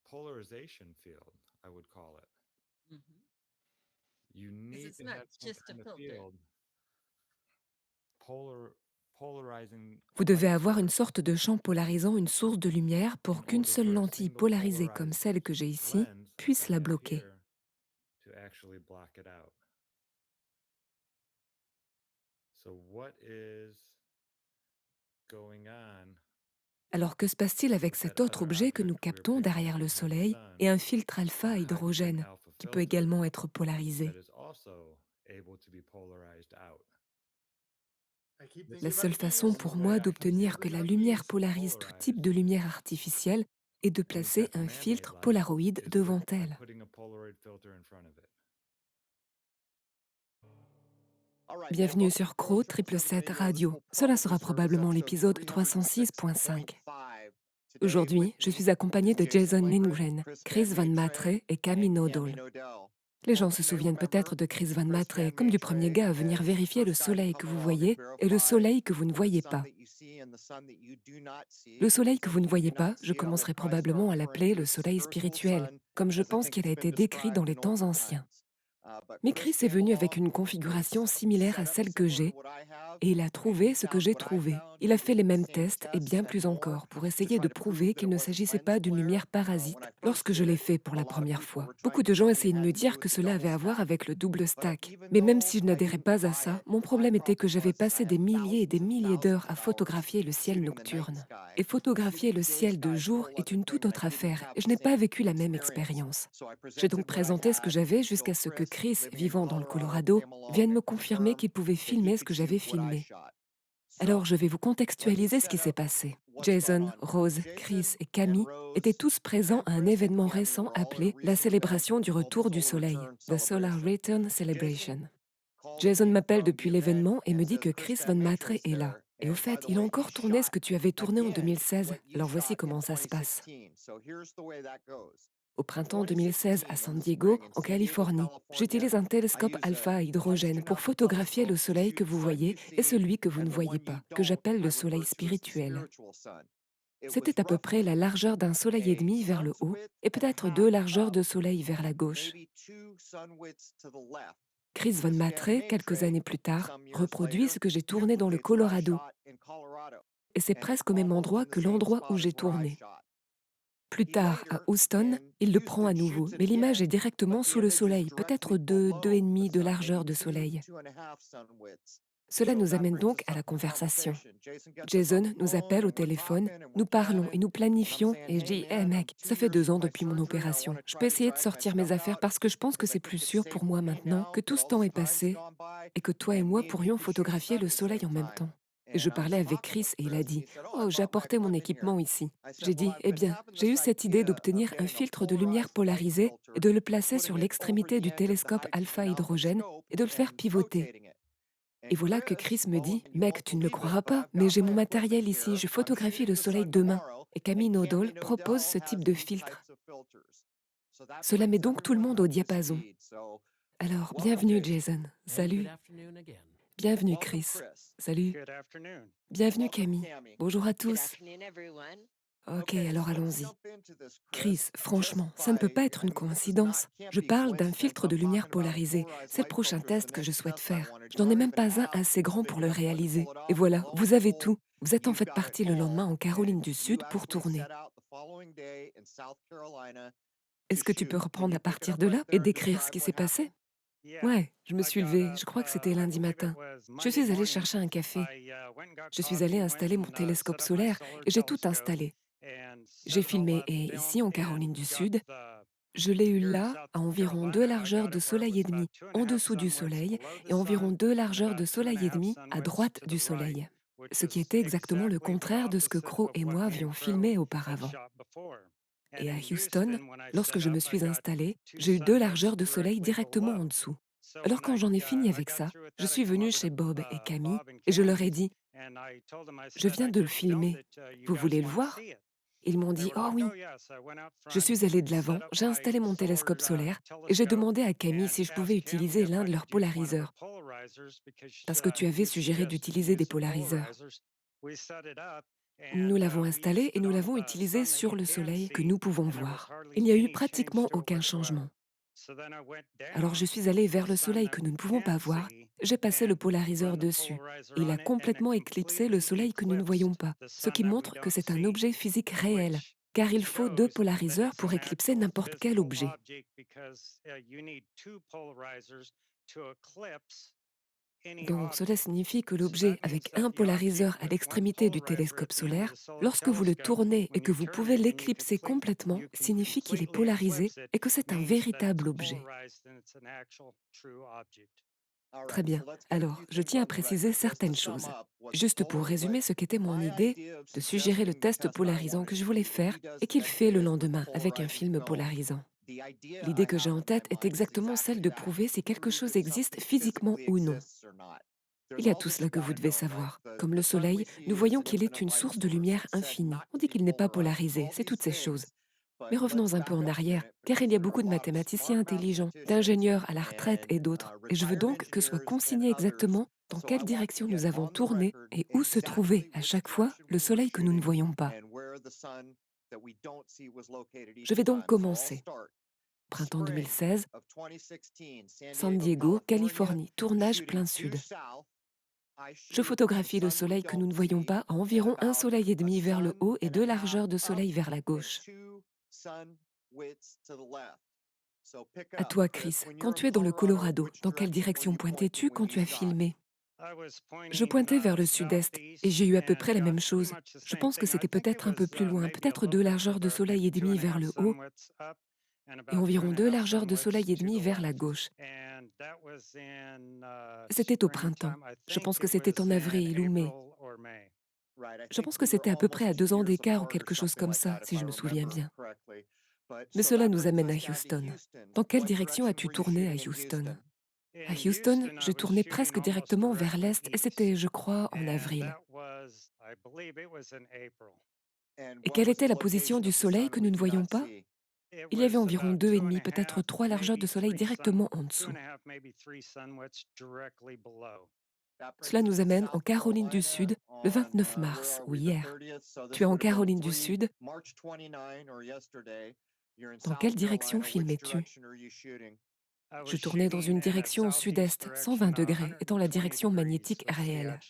polarization field, I would call it. Mhm. You 'Cause need it's to not have some just a kind of filter. field polarizing a Vous devez light avoir une source sorte de champ polarisant une source de lumière in pour qu'une order seule for a lentille single polarisée comme polarized celle que j'ai ici lens like puisse I la have bloquer. here to actually block it out. So what is going on Alors que se passe-t-il avec with that cet autre other objet que object nous we were captons picking derrière up le behind the Soleil sun, et un filtre a alpha hydrogen hydrogène alpha qui peut filter également être that polarisé? is also able to be polarized out? I keep This thinking La is seule about the façon only bees. pour way moi I can d'obtenir que Thinking la about lumière bees. polarise tout type polarize. de lumière artificielle est de And we've placer got the un man-made filtre light polaroïde is devant by elle. putting a Polaroid filter in front of it. Bienvenue sur Crow 777 Radio. Cela sera probablement l'épisode 306.5. Aujourd'hui, je suis accompagné de Jason Lindgren, Chris Van Matre et Camille Nodal. Les gens se souviennent peut-être de Chris Van Matre comme du premier gars à venir vérifier le soleil que vous voyez et le soleil que vous ne voyez pas. Le soleil que vous ne voyez pas, je commencerai probablement à l'appeler le soleil spirituel, comme je pense qu'il a été décrit dans les temps anciens. Mais Chris est venu avec une configuration similaire à celle que j'ai, et il a trouvé ce que j'ai trouvé. Il a fait les mêmes tests et bien plus encore pour essayer de prouver qu'il ne s'agissait pas d'une lumière parasite lorsque je l'ai fait pour la première fois. Beaucoup de gens essayaient de me dire que cela avait à voir avec le double stack. Mais même si je n'adhérais pas à ça, mon problème était que j'avais passé des milliers et des milliers d'heures à photographier le ciel nocturne. Et photographier le ciel de jour est une toute autre affaire, et je n'ai pas vécu la même expérience. J'ai donc présenté ce que j'avais jusqu'à ce que Chris, vivant dans le Colorado, vienne me confirmer qu'il pouvait filmer ce que j'avais filmé. Alors je vais vous contextualiser ce qui s'est passé. Jason, Rose, Chris et Camille étaient tous présents à un événement récent appelé la célébration du retour du soleil, The Solar Return Celebration. Jason m'appelle depuis l'événement et me dit que Chris Van Matre est là. Et au fait, il a encore tourné ce que tu avais tourné en 2016. Alors voici comment ça se passe. Au printemps 2016, à San Diego, en Californie, j'utilise un télescope alpha à hydrogène pour photographier le soleil que vous voyez et celui que vous ne voyez pas, que j'appelle le soleil spirituel. C'était à peu près la largeur d'un soleil et demi vers le haut et peut-être 2 largeurs de soleil vers la gauche. Chris Van Matre, quelques années plus tard, reproduit ce que j'ai tourné dans le Colorado. Et c'est presque au même endroit que l'endroit où j'ai tourné. Plus tard, à Houston, il le prend à nouveau, mais l'image est directement sous le soleil, peut-être 2,5 de largeur de soleil. Cela nous amène donc à la conversation. Jason nous appelle au téléphone, nous parlons et nous planifions, et je dis « Hey mec, ça fait 2 ans depuis mon opération. Je peux essayer de sortir mes affaires parce que je pense que c'est plus sûr pour moi maintenant que tout ce temps est passé et que toi et moi pourrions photographier le soleil en même temps. » Et je parlais avec Chris et il a dit « Oh, j'ai apporté mon équipement ici. » J'ai dit « Eh bien, j'ai eu cette idée d'obtenir un filtre de lumière polarisé et de le placer sur l'extrémité du télescope alpha hydrogène et de le faire pivoter. » Et voilà que Chris me dit « Mec, tu ne le croiras pas, mais j'ai mon matériel ici, je photographie le soleil demain. » Et Camille Nodal propose ce type de filtre. Cela met donc tout le monde au diapason. Alors, bienvenue Jason. Salut. Bienvenue Chris. Salut. Good afternoon. Bienvenue Camille. Bonjour à tous. Ok, alors allons-y. Chris, franchement, ça ne peut pas être une coïncidence. Je parle d'un filtre de lumière polarisée. C'est le prochain test que je souhaite faire. Je n'en ai même pas un assez grand pour le réaliser. Et voilà, vous avez tout. Vous êtes en fait parti le lendemain en Caroline du Sud pour tourner. Est-ce que tu peux reprendre à partir de là et décrire ce qui s'est passé? Ouais, je me suis levée, je crois que c'était lundi matin. Je suis allée chercher un café. Je suis allée installer mon télescope solaire et j'ai tout installé. J'ai filmé et ici, en Caroline du Sud, je l'ai eu là, à environ 2 largeurs de soleil et demi en dessous du soleil et environ 2 largeurs de soleil et demi à droite du soleil. Ce qui était exactement le contraire de ce que Crow et moi avions filmé auparavant. Et à Houston, lorsque je me suis installée, j'ai eu 2 largeurs de soleil directement en dessous. Alors quand j'en ai fini avec ça, je suis venue chez Bob et Camille et je leur ai dit « Je viens de le filmer, vous voulez le voir ?» Ils m'ont dit « Oh oui !» Je suis allée de l'avant, j'ai installé mon télescope solaire et j'ai demandé à Camille si je pouvais utiliser l'un de leurs polariseurs. Parce que tu avais suggéré d'utiliser des polariseurs. Nous l'avons installé et nous l'avons utilisé sur le soleil que nous pouvons voir. Il n'y a eu pratiquement aucun changement. Alors je suis allée vers le soleil que nous ne pouvons pas voir, j'ai passé le polariseur dessus. Et il a complètement éclipsé le soleil que nous ne voyons pas, ce qui montre que c'est un objet physique réel, car il faut 2 polariseurs pour éclipser n'importe quel objet. Donc cela signifie que l'objet avec un polariseur à l'extrémité du télescope solaire, lorsque vous le tournez et que vous pouvez l'éclipser complètement, signifie qu'il est polarisé et que c'est un véritable objet. Très bien. Alors, je tiens à préciser certaines choses. Juste pour résumer ce qu'était mon idée de suggérer le test polarisant que je voulais faire et qu'il fait le lendemain avec un film polarisant. L'idée que j'ai en tête est exactement celle de prouver si quelque chose existe physiquement ou non. Il y a tout cela que vous devez savoir. Comme le Soleil, nous voyons qu'il est une source de lumière infinie. On dit qu'il n'est pas polarisé, c'est toutes ces choses. Mais revenons un peu en arrière, car il y a beaucoup de mathématiciens intelligents, d'ingénieurs à la retraite et d'autres. Et je veux donc que soit consigné exactement dans quelle direction nous avons tourné et où se trouvait à chaque fois le Soleil que nous ne voyons pas. Je vais donc commencer. Printemps 2016, San Diego, Californie, tournage plein sud. Je photographie le soleil que nous ne voyons pas à environ 1 soleil et demi vers le haut et 2 largeurs de soleil vers la gauche. À toi, Chris, quand tu es dans le Colorado, dans quelle direction pointais-tu quand tu as filmé? Je pointais vers le sud-est et j'ai eu à peu près la même chose. Je pense que c'était peut-être un peu plus loin, peut-être 2 largeurs de soleil et demi vers le haut et environ 2 largeurs de soleil et demi vers la gauche. C'était au printemps. Je pense que c'était en avril ou mai. Je pense que c'était à peu près à 2 ans d'écart ou quelque chose comme ça, si je me souviens bien. Mais cela nous amène à Houston. Dans quelle direction as-tu tourné à Houston? À Houston, je tournais presque directement vers l'est et c'était, je crois, en avril. Et quelle était la position du soleil que nous ne voyons pas? Il y avait environ 2,5, peut-être 3 largeurs de soleil directement en dessous. Cela nous amène en Caroline du Sud le 29 mars, ou hier. Tu es en Caroline du Sud. Dans quelle direction filmais-tu? Je tournais dans une direction au sud-est, 120 degrés, étant la direction magnétique réelle.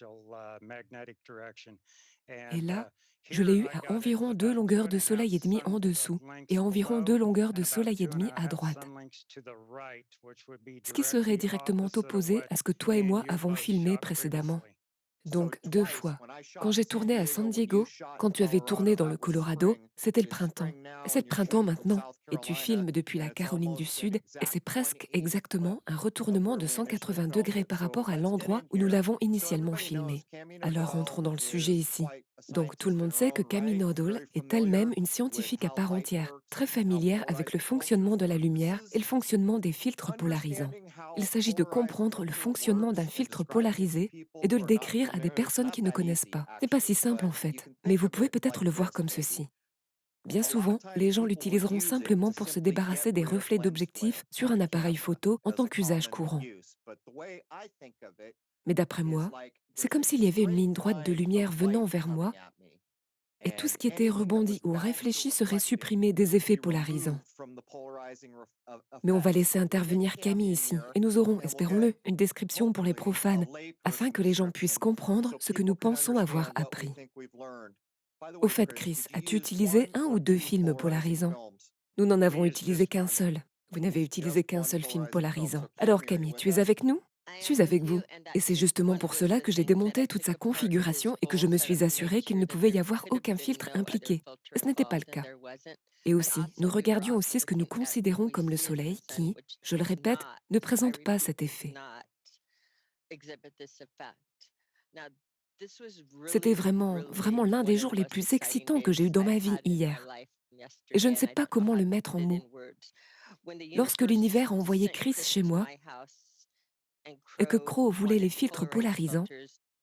Et là, je l'ai eu à environ 2 longueurs de soleil et demi en dessous et à environ 2 longueurs de soleil et demi à droite. Ce qui serait directement opposé à ce que toi et moi avons filmé précédemment. Donc 2 fois. Quand j'ai tourné à San Diego, quand tu avais tourné dans le Colorado, c'était le printemps. Et c'est le printemps maintenant. Et tu filmes depuis la Caroline du Sud, et c'est presque exactement un retournement de 180 degrés par rapport à l'endroit où nous l'avons initialement filmé. Alors rentrons dans le sujet ici. Donc tout le monde sait que Camille Nordal est elle-même une scientifique à part entière, très familière avec le fonctionnement de la lumière et le fonctionnement des filtres polarisants. Il s'agit de comprendre le fonctionnement d'un filtre polarisé et de le décrire à des personnes qui ne connaissent pas. Ce n'est pas si simple en fait, mais vous pouvez peut-être le voir comme ceci. Bien souvent, les gens l'utiliseront simplement pour se débarrasser des reflets d'objectifs sur un appareil photo en tant qu'usage courant. Mais d'après moi, c'est comme s'il y avait une ligne droite de lumière venant vers moi et tout ce qui était rebondi ou réfléchi serait supprimé des effets polarisants. Mais on va laisser intervenir Camille ici et nous aurons, espérons-le, une description pour les profanes afin que les gens puissent comprendre ce que nous pensons avoir appris. Au fait, Chris, as-tu utilisé un ou deux films polarisants? Nous n'en avons utilisé qu'un seul. Vous n'avez utilisé qu'un seul film polarisant. Alors Camille, tu es avec nous? Je suis avec vous. Et c'est justement pour cela que j'ai démonté toute sa configuration et que je me suis assurée qu'il ne pouvait y avoir aucun filtre impliqué. Ce n'était pas le cas. Et aussi, nous regardions aussi ce que nous considérons comme le Soleil qui, je le répète, ne présente pas cet effet. C'était vraiment l'un des jours les plus excitants que j'ai eu dans ma vie hier. Et je ne sais pas comment le mettre en mots. Lorsque l'univers a envoyé Chris chez moi et que Crow voulait les filtres polarisants,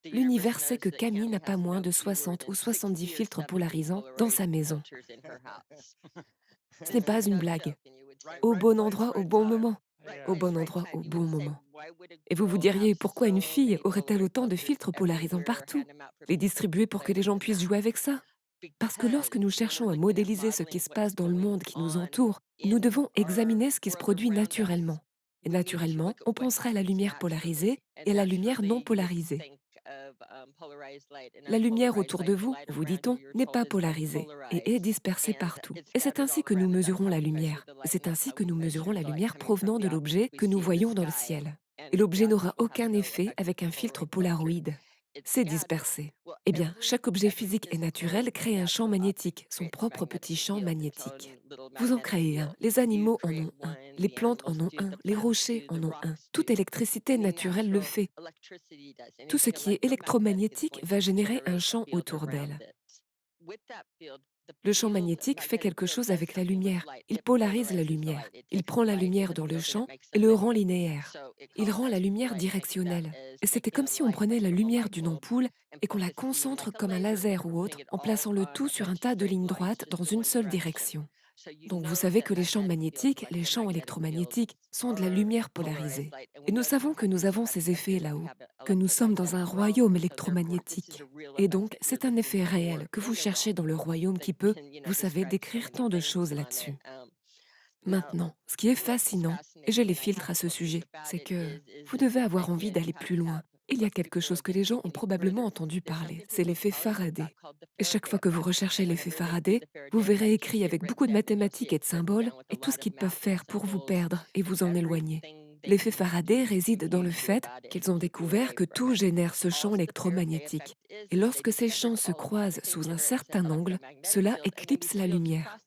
l'univers sait que Camille n'a pas moins de 60 ou 70 filtres polarisants dans sa maison. Ce n'est pas une blague. Au bon endroit, au bon moment. Au bon endroit, au bon moment. Et vous vous diriez, pourquoi une fille aurait-elle autant de filtres polarisants partout? Les distribuer pour que les gens puissent jouer avec ça? Parce que lorsque nous cherchons à modéliser ce qui se passe dans le monde qui nous entoure, nous devons examiner ce qui se produit naturellement. Et naturellement, on penserait à la lumière polarisée et à la lumière non polarisée. La lumière autour de vous, vous dit-on, n'est pas polarisée et est dispersée partout. Et c'est ainsi que nous mesurons la lumière. Et c'est ainsi que nous mesurons la lumière provenant de l'objet que nous voyons dans le ciel. Et l'objet n'aura aucun effet avec un filtre polaroïde. C'est dispersé. Eh bien, chaque objet physique et naturel crée un champ magnétique, son propre petit champ magnétique. Vous en créez un, les animaux en ont un, les plantes en ont un, les rochers en ont un. Toute électricité naturelle le fait. Tout ce qui est électromagnétique va générer un champ autour d'elle. Le champ magnétique fait quelque chose avec la lumière. Il polarise la lumière. Il prend la lumière dans le champ et le rend linéaire. Il rend la lumière directionnelle. Et c'était comme si on prenait la lumière d'une ampoule et qu'on la concentre comme un laser ou autre en plaçant le tout sur un tas de lignes droites dans une seule direction. Donc vous savez que les champs magnétiques, les champs électromagnétiques, sont de la lumière polarisée. Et nous savons que nous avons ces effets là-haut, que nous sommes dans un royaume électromagnétique. Et donc, c'est un effet réel que vous cherchez dans le royaume qui peut, vous savez, décrire tant de choses là-dessus. Maintenant, ce qui est fascinant, et je les filtre à ce sujet, c'est que vous devez avoir envie d'aller plus loin. Il y a quelque chose que les gens ont probablement entendu parler, c'est l'effet Faraday. Et chaque fois que vous recherchez l'effet Faraday, vous verrez écrit avec beaucoup de mathématiques et de symboles et tout ce qu'ils peuvent faire pour vous perdre et vous en éloigner. L'effet Faraday réside dans le fait qu'ils ont découvert que tout génère ce champ électromagnétique. Et lorsque ces champs se croisent sous un certain angle, cela éclipse la lumière.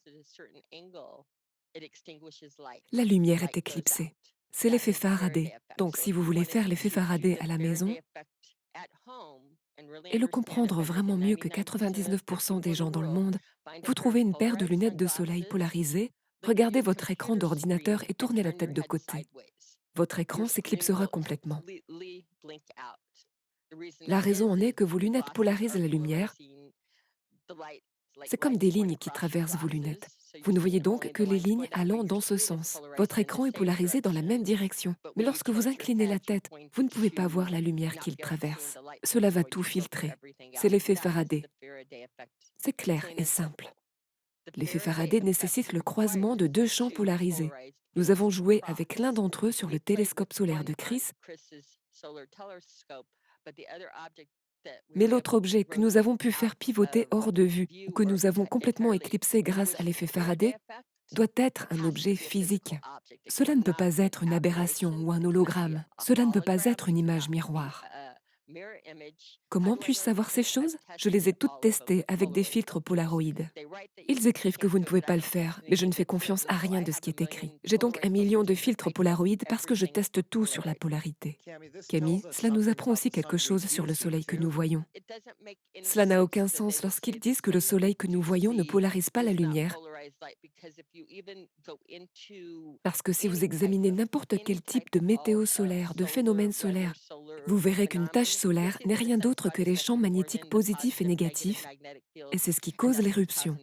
La lumière est éclipsée. C'est l'effet Faraday. Donc si vous voulez faire l'effet Faraday à la maison et le comprendre vraiment mieux que 99% des gens dans le monde, vous trouvez une paire de lunettes de soleil polarisées, regardez votre écran d'ordinateur et tournez la tête de côté. Votre écran s'éclipsera complètement. La raison en est que vos lunettes polarisent la lumière. C'est comme des lignes qui traversent vos lunettes. Vous ne voyez donc que les lignes allant dans ce sens. Votre écran est polarisé dans la même direction. Mais lorsque vous inclinez la tête, vous ne pouvez pas voir la lumière qu'il traverse. Cela va tout filtrer. C'est l'effet Faraday. C'est clair et simple. L'effet Faraday nécessite le croisement de deux champs polarisés. Nous avons joué avec l'un d'entre eux sur le télescope solaire de Chris, mais l'autre objet que nous avons pu faire pivoter hors de vue ou que nous avons complètement éclipsé grâce à l'effet Faraday doit être un objet physique. Cela ne peut pas être une aberration ou un hologramme. Cela ne peut pas être une image miroir. Comment puis-je savoir ces choses? Je les ai toutes testées avec des filtres Polaroid. Ils écrivent que vous ne pouvez pas le faire, mais je ne fais confiance à rien de ce qui est écrit. J'ai donc 1 million de filtres Polaroid parce que je teste tout sur la polarité. Camille, cela nous apprend aussi quelque chose sur le soleil que nous voyons. Cela n'a aucun sens lorsqu'ils disent que le soleil que nous voyons ne polarise pas la lumière, parce que si vous examinez n'importe quel type de météo solaire, de phénomène solaire, vous verrez qu'une tache solaire n'est rien d'autre que les champs magnétiques positifs et négatifs, et c'est ce qui cause l'éruption.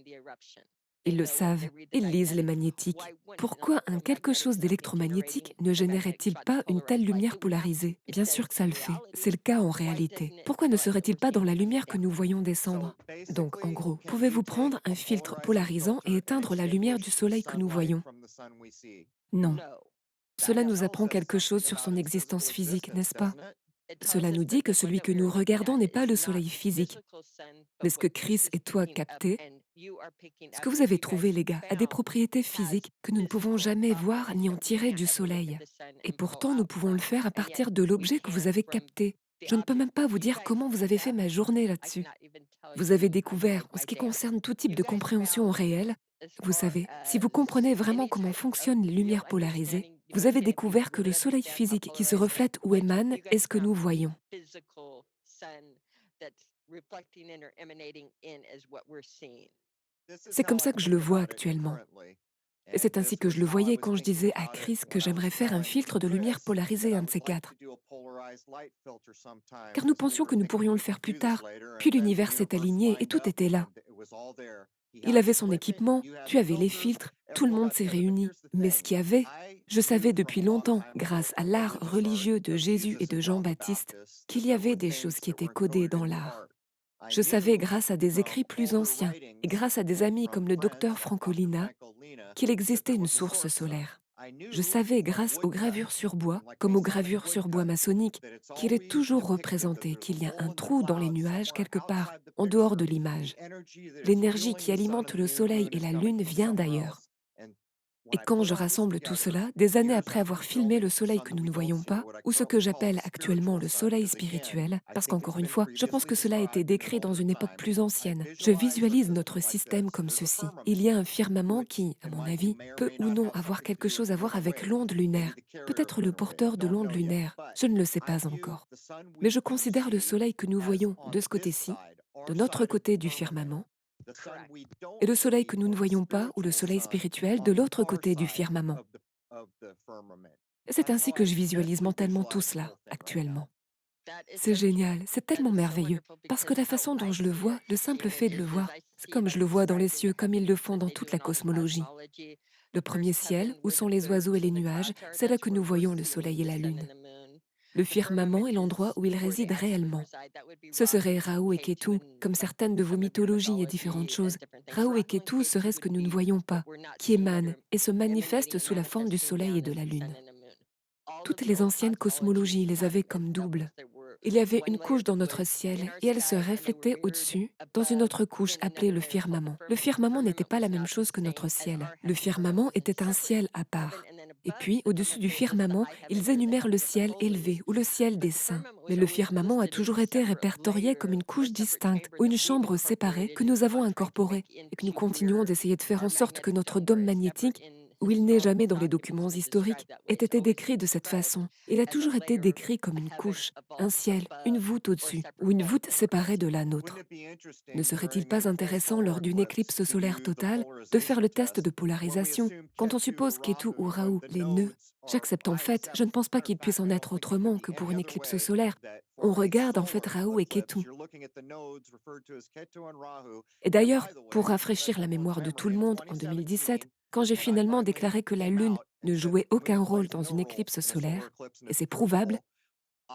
Ils le savent, ils lisent les magnétiques. Pourquoi un quelque chose d'électromagnétique ne générait-il pas une telle lumière polarisée? Bien sûr que ça le fait, c'est le cas en réalité. Pourquoi ne serait-il pas dans la lumière que nous voyons descendre? Donc, en gros, pouvez-vous prendre un filtre polarisant et éteindre la lumière du soleil que nous voyons? Non. Cela nous apprend quelque chose sur son existence physique, n'est-ce pas? Cela nous dit que celui que nous regardons n'est pas le soleil physique, mais ce que Chris et toi captez, ce que vous avez trouvé, les gars, a des propriétés physiques que nous ne pouvons jamais voir ni en tirer du soleil. Et pourtant, nous pouvons le faire à partir de l'objet que vous avez capté. Je ne peux même pas vous dire comment vous avez fait ma journée là-dessus. Vous avez découvert, en ce qui concerne tout type de compréhension réelle, vous savez, si vous comprenez vraiment comment fonctionnent les lumières polarisées, vous avez découvert que le soleil physique qui se reflète ou émane est ce que nous voyons. C'est comme ça que je le vois actuellement. Et c'est ainsi que je le voyais quand je disais à Chris que j'aimerais faire un filtre de lumière polarisée, un de ces quatre. Car nous pensions que nous pourrions le faire plus tard, puis l'univers s'est aligné et tout était là. Il avait son équipement, tu avais les filtres, tout le monde s'est réuni. Mais ce qu'il y avait, je savais depuis longtemps, grâce à l'art religieux de Jésus et de Jean-Baptiste, qu'il y avait des choses qui étaient codées dans l'art. Je savais, grâce à des écrits plus anciens et grâce à des amis comme le docteur Francolina, qu'il existait une source solaire. Je savais, grâce aux gravures sur bois, comme aux gravures sur bois maçonniques, qu'il est toujours représenté qu'il y a un trou dans les nuages quelque part, en dehors de l'image. L'énergie qui alimente le soleil et la lune vient d'ailleurs. Et quand je rassemble tout cela, des années après avoir filmé le soleil que nous ne voyons pas, ou ce que j'appelle actuellement le soleil spirituel, parce qu'encore une fois, je pense que cela a été décrit dans une époque plus ancienne, je visualise notre système comme ceci. Il y a un firmament qui, à mon avis, peut ou non avoir quelque chose à voir avec l'onde lunaire, peut-être le porteur de l'onde lunaire, je ne le sais pas encore. Mais je considère le soleil que nous voyons de ce côté-ci, de notre côté du firmament, et le soleil que nous ne voyons pas, ou le soleil spirituel, de l'autre côté du firmament. Et c'est ainsi que je visualise mentalement tout cela, actuellement. C'est génial, c'est tellement merveilleux, parce que la façon dont je le vois, le simple fait de le voir, c'est comme je le vois dans les cieux, comme ils le font dans toute la cosmologie. Le premier ciel, où sont les oiseaux et les nuages, c'est là que nous voyons le soleil et la lune. Le firmament est l'endroit où il réside réellement. Ce serait Rahu et Ketu, comme certaines de vos mythologies et différentes choses. Rahu et Ketu seraient ce que nous ne voyons pas, qui émanent et se manifestent sous la forme du soleil et de la lune. Toutes les anciennes cosmologies les avaient comme doubles. Il y avait une couche dans notre ciel et elle se reflétait au-dessus, dans une autre couche appelée le firmament. Le firmament n'était pas la même chose que notre ciel. Le firmament était un ciel à part. Et puis, au-dessus du firmament, ils énumèrent le ciel élevé ou le ciel des saints. Mais le firmament a toujours été répertorié comme une couche distincte ou une chambre séparée que nous avons incorporée et que nous continuons d'essayer de faire en sorte que notre dôme magnétique, où il n'est jamais dans les documents historiques, ait été décrit de cette façon. Il a toujours été décrit comme une couche, un ciel, une voûte au-dessus, ou une voûte séparée de la nôtre. Ne serait-il pas intéressant lors d'une éclipse solaire totale de faire le test de polarisation quand on suppose Ketu ou Rahu, les nœuds? J'accepte en fait, je ne pense pas qu'il puisse en être autrement que pour une éclipse solaire. On regarde en fait Rahu et Ketu. Et d'ailleurs, pour rafraîchir la mémoire de tout le monde, en 2017, quand j'ai finalement déclaré que la Lune ne jouait aucun rôle dans une éclipse solaire, et c'est prouvable,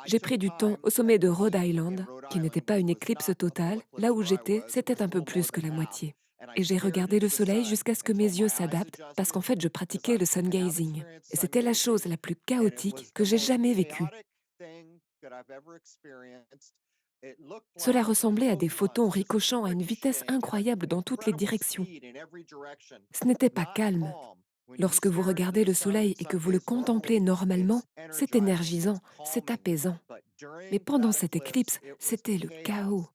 j'ai pris du temps au sommet de Rhode Island, qui n'était pas une éclipse totale, là où j'étais, c'était un peu plus que la moitié. Et j'ai regardé le soleil jusqu'à ce que mes yeux s'adaptent, parce qu'en fait je pratiquais le sun gazing. Et c'était la chose la plus chaotique que j'ai jamais vécue. Cela ressemblait à des photons ricochant à une vitesse incroyable dans toutes les directions. Ce n'était pas calme. Lorsque vous regardez le soleil et que vous le contemplez normalement, c'est énergisant, c'est apaisant. Mais pendant cette éclipse, c'était le chaos.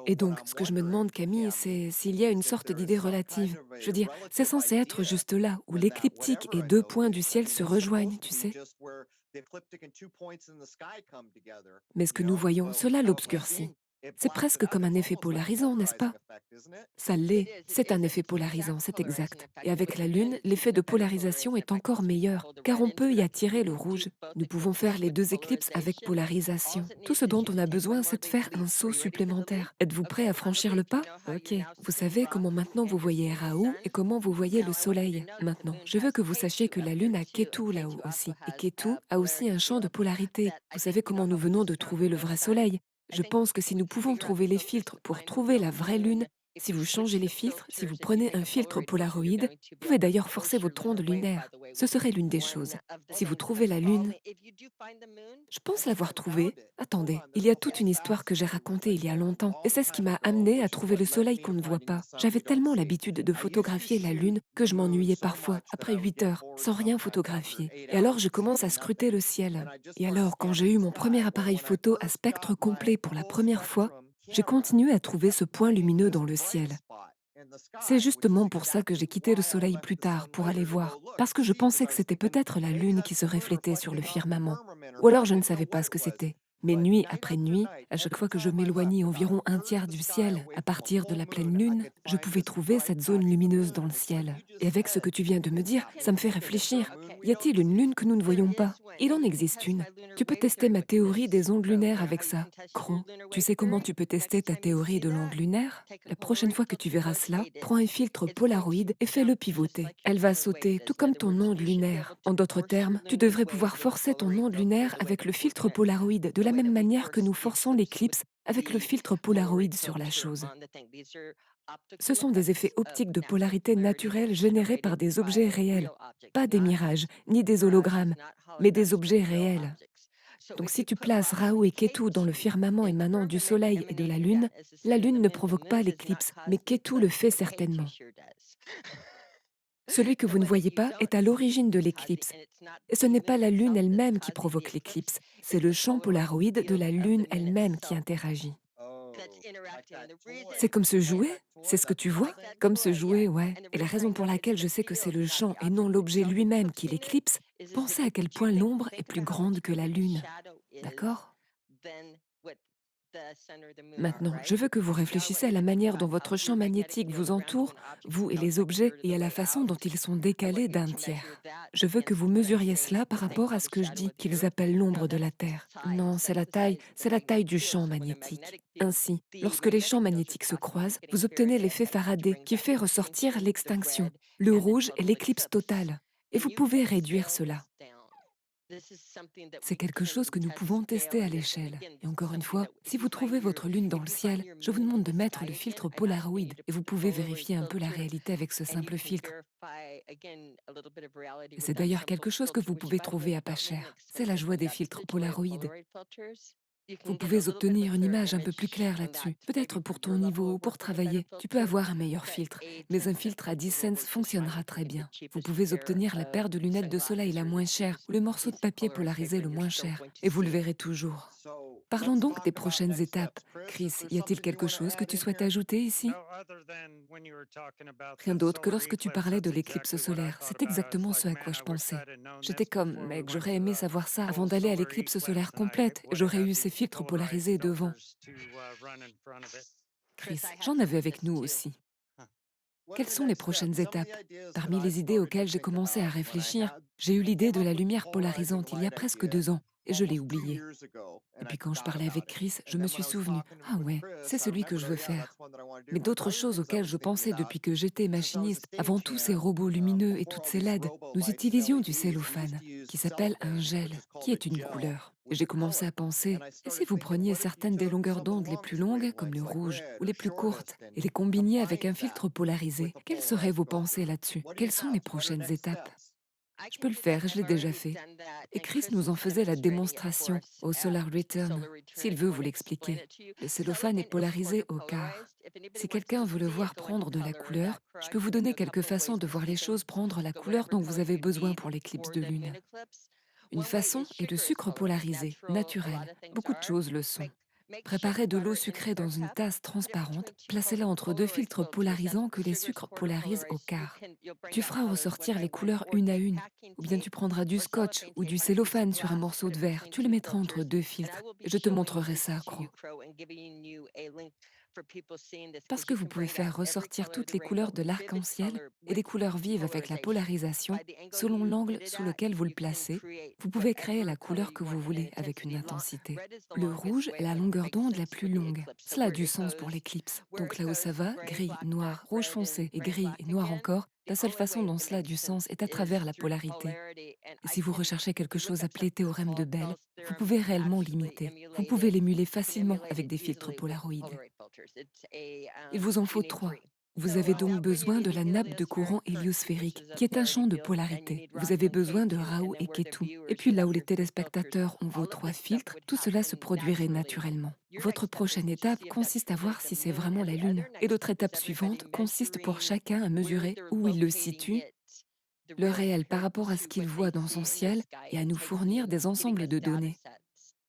Et donc, ce que je me demande, Camille, c'est s'il y a une sorte d'idée relative. Je veux dire, c'est censé être juste là, où l'écliptique et deux points du ciel se rejoignent, tu sais. Mais ce que nous voyons, cela l'obscurcit. C'est presque comme un effet polarisant, n'est-ce pas? Ça l'est, c'est un effet polarisant, c'est exact. Et avec la Lune, l'effet de polarisation est encore meilleur, car on peut y attirer le rouge. Nous pouvons faire les deux éclipses avec polarisation. Tout ce dont on a besoin, c'est de faire un saut supplémentaire. Êtes-vous prêt à franchir le pas? Ok. Vous savez comment maintenant vous voyez Raoult et comment vous voyez le Soleil. Maintenant, je veux que vous sachiez que la Lune a Ketu là-haut aussi. Et Ketu a aussi un champ de polarité. Vous savez comment nous venons de trouver le vrai Soleil? Je pense que si nous pouvons trouver les filtres pour trouver la vraie Lune, si vous changez les filtres, si vous prenez un filtre Polaroid, vous pouvez d'ailleurs forcer votre onde lunaire. Ce serait l'une des choses. Si vous trouvez la Lune, je pense l'avoir trouvée. Attendez, il y a toute une histoire que j'ai racontée il y a longtemps, et c'est ce qui m'a amené à trouver le soleil qu'on ne voit pas. J'avais tellement l'habitude de photographier la Lune que je m'ennuyais parfois, après 8 heures, sans rien photographier. Et alors je commence à scruter le ciel. Et alors, quand j'ai eu mon premier appareil photo à spectre complet pour la première fois, j'ai continué à trouver ce point lumineux dans le ciel. C'est justement pour ça que j'ai quitté le soleil plus tard, pour aller voir, parce que je pensais que c'était peut-être la lune qui se reflétait sur le firmament. Ou alors je ne savais pas ce que c'était. Mais nuit après nuit, à chaque fois que je m'éloignais environ un tiers du ciel, à partir de la pleine lune, je pouvais trouver cette zone lumineuse dans le ciel. Et avec ce que tu viens de me dire, ça me fait réfléchir. Y a-t-il une lune que nous ne voyons pas? Il en existe une. Tu peux tester ma théorie des ondes lunaires avec ça. Cron, tu sais comment tu peux tester ta théorie de l'onde lunaire? La prochaine fois que tu verras cela, prends un filtre Polaroid et fais-le pivoter. Elle va sauter, tout comme ton onde lunaire. En d'autres termes, tu devrais pouvoir forcer ton onde lunaire avec le filtre Polaroid de la même manière que nous forçons l'éclipse avec le filtre Polaroid sur la chose. Ce sont des effets optiques de polarité naturelle générés par des objets réels, pas des mirages, ni des hologrammes, mais des objets réels. Donc si tu places Raoult et Ketu dans le firmament émanant du Soleil et de la Lune ne provoque pas l'éclipse, mais Ketu le fait certainement. Celui que vous ne voyez pas est à l'origine de l'éclipse. Et ce n'est pas la Lune elle-même qui provoque l'éclipse, c'est le champ polaroid de la Lune elle-même qui interagit. C'est comme ce jouet, c'est ce que tu vois? Comme ce jouet, ouais. Et la raison pour laquelle je sais que c'est le champ et non l'objet lui-même qui l'éclipse, pensez à quel point l'ombre est plus grande que la Lune. D'accord? Maintenant, je veux que vous réfléchissiez à la manière dont votre champ magnétique vous entoure, vous et les objets, et à la façon dont ils sont décalés d'un tiers. Je veux que vous mesuriez cela par rapport à ce que je dis qu'ils appellent l'ombre de la Terre. Non, c'est la taille du champ magnétique. Ainsi, lorsque les champs magnétiques se croisent, vous obtenez l'effet Faraday qui fait ressortir l'extinction, le rouge et l'éclipse totale. Et vous pouvez réduire cela. C'est quelque chose que nous pouvons tester à l'échelle. Et encore une fois, si vous trouvez votre lune dans le ciel, je vous demande de mettre le filtre Polaroid et vous pouvez vérifier un peu la réalité avec ce simple filtre. Et c'est d'ailleurs quelque chose que vous pouvez trouver à pas cher. C'est la joie des filtres Polaroid. Vous pouvez obtenir une image un peu plus claire là-dessus. Peut-être pour ton niveau ou pour travailler, tu peux avoir un meilleur filtre. Mais un filtre à 10 cents fonctionnera très bien. Vous pouvez obtenir la paire de lunettes de soleil la moins chère ou le morceau de papier polarisé le moins cher. Et vous le verrez toujours. Parlons donc des prochaines étapes. Chris, y a-t-il quelque chose que tu souhaites ajouter ici? Rien d'autre que lorsque tu parlais de l'éclipse solaire. C'est exactement ce à quoi je pensais. J'étais comme, mec, j'aurais aimé savoir ça avant d'aller à l'éclipse solaire complète. Et j'aurais eu ces filtres polarisés devant. Chris, j'en avais avec nous aussi. Quelles sont les prochaines étapes? Parmi les idées auxquelles j'ai commencé à réfléchir, j'ai eu l'idée de la lumière polarisante il y a presque 2 ans, et je l'ai oubliée. Et puis quand je parlais avec Chris, je me suis souvenu, ah ouais, c'est celui que je veux faire. Mais d'autres choses auxquelles je pensais depuis que j'étais machiniste, avant tous ces robots lumineux et toutes ces LED, nous utilisions du cellophane, qui s'appelle un gel, qui est une couleur. Et j'ai commencé à penser, et si vous preniez certaines des longueurs d'onde les plus longues, comme le rouge, ou les plus courtes, et les combiniez avec un filtre polarisé, quelles seraient vos pensées là-dessus? Quelles sont les prochaines étapes? Je peux le faire, je l'ai déjà fait. Et Chris nous en faisait la démonstration au Solar Return. S'il veut vous l'expliquer. Le cellophane est polarisé au quart. Si quelqu'un veut le voir prendre de la couleur, je peux vous donner quelques façons de voir les choses prendre la couleur dont vous avez besoin pour l'éclipse de lune. Une façon est le sucre polarisé, naturel. Beaucoup de choses le sont. Préparez de l'eau sucrée dans une tasse transparente, placez-la entre deux filtres polarisants que les sucres polarisent au quart. Tu feras ressortir les couleurs une à une, ou bien tu prendras du scotch ou du cellophane sur un morceau de verre, tu le mettras entre deux filtres, et je te montrerai ça, Crow. Parce que vous pouvez faire ressortir toutes les couleurs de l'arc-en-ciel et des couleurs vives avec la polarisation, selon l'angle sous lequel vous le placez, vous pouvez créer la couleur que vous voulez avec une intensité. Le rouge est la longueur d'onde la plus longue. Cela a du sens pour l'éclipse. Donc là où ça va, gris, noir, rouge foncé et gris et noir encore, la seule façon dont cela a du sens est à travers la polarité. Et si vous recherchez quelque chose appelé théorème de Bell, vous pouvez réellement l'imiter. Vous pouvez l'émuler facilement avec des filtres polaroïdes. Il vous en faut 3. Vous avez donc besoin de la nappe de courant héliosphérique, qui est un champ de polarité. Vous avez besoin de Raoult et Ketu. Et puis là où les téléspectateurs ont vos 3 filtres, tout cela se produirait naturellement. Votre prochaine étape consiste à voir si c'est vraiment la Lune. Et l'autre étape suivante consiste pour chacun à mesurer où il le situe, le réel par rapport à ce qu'il voit dans son ciel, et à nous fournir des ensembles de données.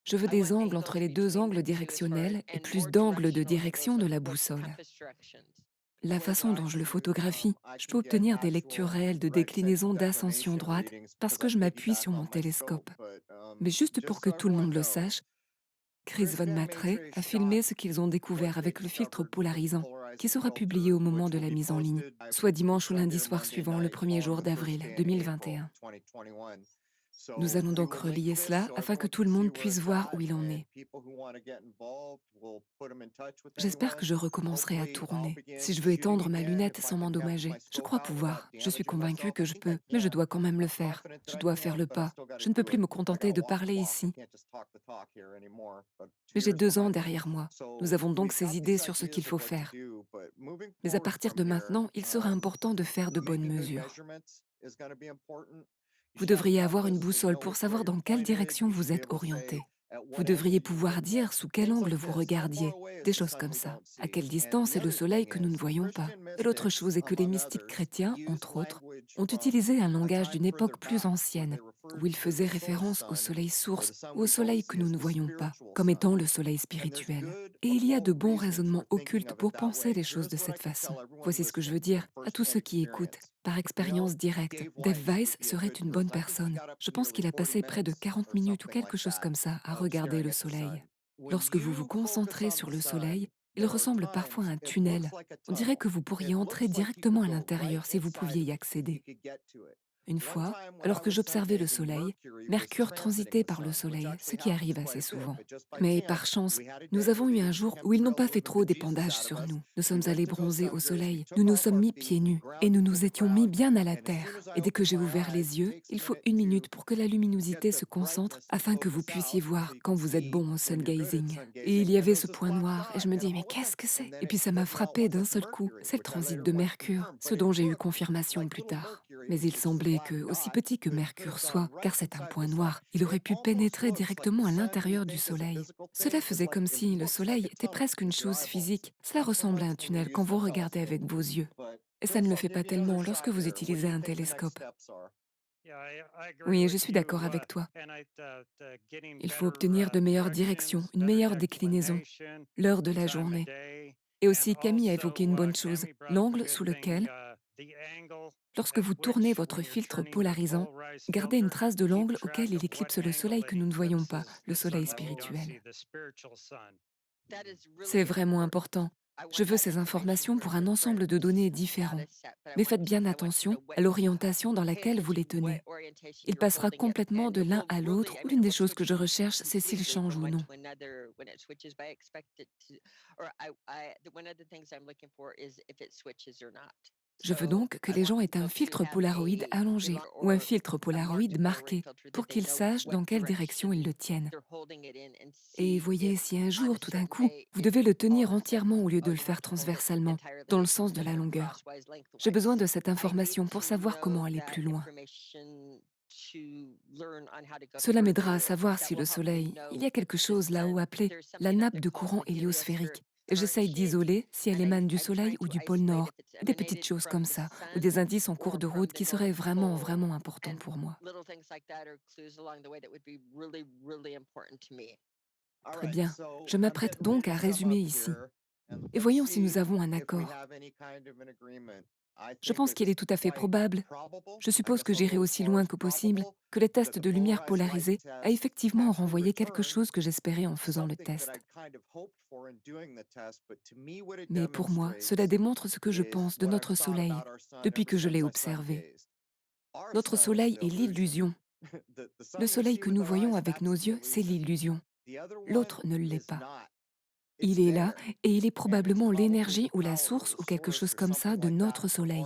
Je veux des angles entre les 2 angles directionnels et plus d'angles de direction de la boussole. La façon dont je le photographie, je peux obtenir des lectures réelles de déclinaison d'ascension droite parce que je m'appuie sur mon télescope. Mais juste pour que tout le monde le sache, Chris Von Matre a filmé ce qu'ils ont découvert avec le filtre polarisant, qui sera publié au moment de la mise en ligne, soit dimanche ou lundi soir suivant le 1er jour d'avril 2021. Nous allons donc relier cela afin que tout le monde puisse voir où il en est. J'espère que je recommencerai à tourner. Si je veux étendre ma lunette sans m'endommager, je crois pouvoir. Je suis convaincue que je peux, mais je dois quand même le faire. Je dois faire le pas. Je ne peux plus me contenter de parler ici. Mais j'ai 2 ans derrière moi. Nous avons donc ces idées sur ce qu'il faut faire. Mais à partir de maintenant, il sera important de faire de bonnes mesures. Vous devriez avoir une boussole pour savoir dans quelle direction vous êtes orienté. Vous devriez pouvoir dire sous quel angle vous regardiez, des choses comme ça. À quelle distance est le soleil que nous ne voyons pas. Et l'autre chose est que les mystiques chrétiens, entre autres, ont utilisé un langage d'une époque plus ancienne, où ils faisaient référence au soleil source ou au soleil que nous ne voyons pas, comme étant le soleil spirituel. Et il y a de bons raisonnements occultes pour penser les choses de cette façon. Voici ce que je veux dire à tous ceux qui écoutent. Par expérience directe, Dave Weiss serait une bonne personne. Je pense qu'il a passé près de 40 minutes ou quelque chose comme ça à regarder le soleil. Lorsque vous vous concentrez sur le soleil, il ressemble parfois à un tunnel. On dirait que vous pourriez entrer directement à l'intérieur si vous pouviez y accéder. Une fois, alors que j'observais le soleil, Mercure transitait par le soleil, ce qui arrive assez souvent. Mais par chance, nous avons eu un jour où ils n'ont pas fait trop d'épandage sur nous. Nous sommes allés bronzer au soleil, nous nous sommes mis pieds nus, et nous nous étions mis bien à la terre. Et dès que j'ai ouvert les yeux, il faut 1 minute pour que la luminosité se concentre afin que vous puissiez voir quand vous êtes bon au sun gazing. Et il y avait ce point noir, et je me dis, mais qu'est-ce que c'est? Et puis ça m'a frappé d'un seul coup, c'est le transit de Mercure, ce dont j'ai eu confirmation plus tard. Mais il semblait que, aussi petit que Mercure soit, car c'est un point noir, il aurait pu pénétrer directement à l'intérieur du Soleil. Cela faisait comme si le Soleil était presque une chose physique. Cela ressemble à un tunnel quand vous regardez avec vos yeux. Et ça ne le fait pas tellement lorsque vous utilisez un télescope. Oui, je suis d'accord avec toi. Il faut obtenir de meilleures directions, une meilleure déclinaison, l'heure de la journée. Et aussi, Camille a évoqué une bonne chose, l'angle sous lequel, lorsque vous tournez votre filtre polarisant, gardez une trace de l'angle auquel il éclipse le soleil que nous ne voyons pas, le soleil spirituel. C'est vraiment important. Je veux ces informations pour un ensemble de données différents. Mais faites bien attention à l'orientation dans laquelle vous les tenez. Il passera complètement de l'un à l'autre, ou l'une des choses que je recherche, c'est s'il change ou non. Je veux donc que les gens aient un filtre Polaroid allongé ou un filtre Polaroid marqué pour qu'ils sachent dans quelle direction ils le tiennent. Et voyez, si un jour, tout d'un coup, vous devez le tenir entièrement au lieu de le faire transversalement, dans le sens de la longueur. J'ai besoin de cette information pour savoir comment aller plus loin. Cela m'aidera à savoir si le Soleil, il y a quelque chose là-haut appelé la nappe de courant héliosphérique, Et j'essaye d'isoler si elle émane du Soleil ou du pôle Nord, des petites choses comme ça, ou des indices en cours de route qui seraient vraiment, vraiment importants pour moi. Très bien, je m'apprête donc à résumer ici. Et voyons si nous avons un accord. Je pense qu'il est tout à fait probable, je suppose que j'irai aussi loin que possible, que les tests de lumière polarisée a effectivement renvoyé quelque chose que j'espérais en faisant le test. Mais pour moi, cela démontre ce que je pense de notre Soleil depuis que je l'ai observé. Notre Soleil est l'illusion. Le Soleil que nous voyons avec nos yeux, c'est l'illusion. L'autre ne l'est pas. Il est là et il est probablement l'énergie ou la source ou quelque chose comme ça de notre Soleil.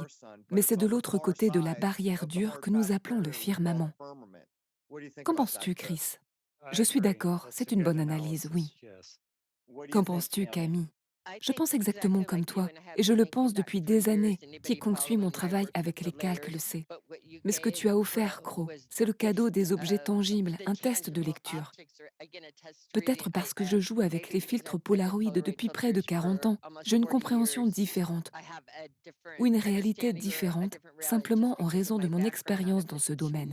Mais c'est de l'autre côté de la barrière dure que nous appelons le firmament. Qu'en penses-tu, Chris? Je suis d'accord, c'est une bonne analyse, oui. Qu'en penses-tu, Camille? Je pense exactement comme toi, et je le pense depuis des années. Quiconque suit mon travail avec les calques le sait. Mais ce que tu as offert, Crow, c'est le cadeau des objets tangibles, un test de lecture. Peut-être parce que je joue avec les filtres Polaroid depuis près de 40 ans, j'ai une compréhension différente, ou une réalité différente, simplement en raison de mon expérience dans ce domaine.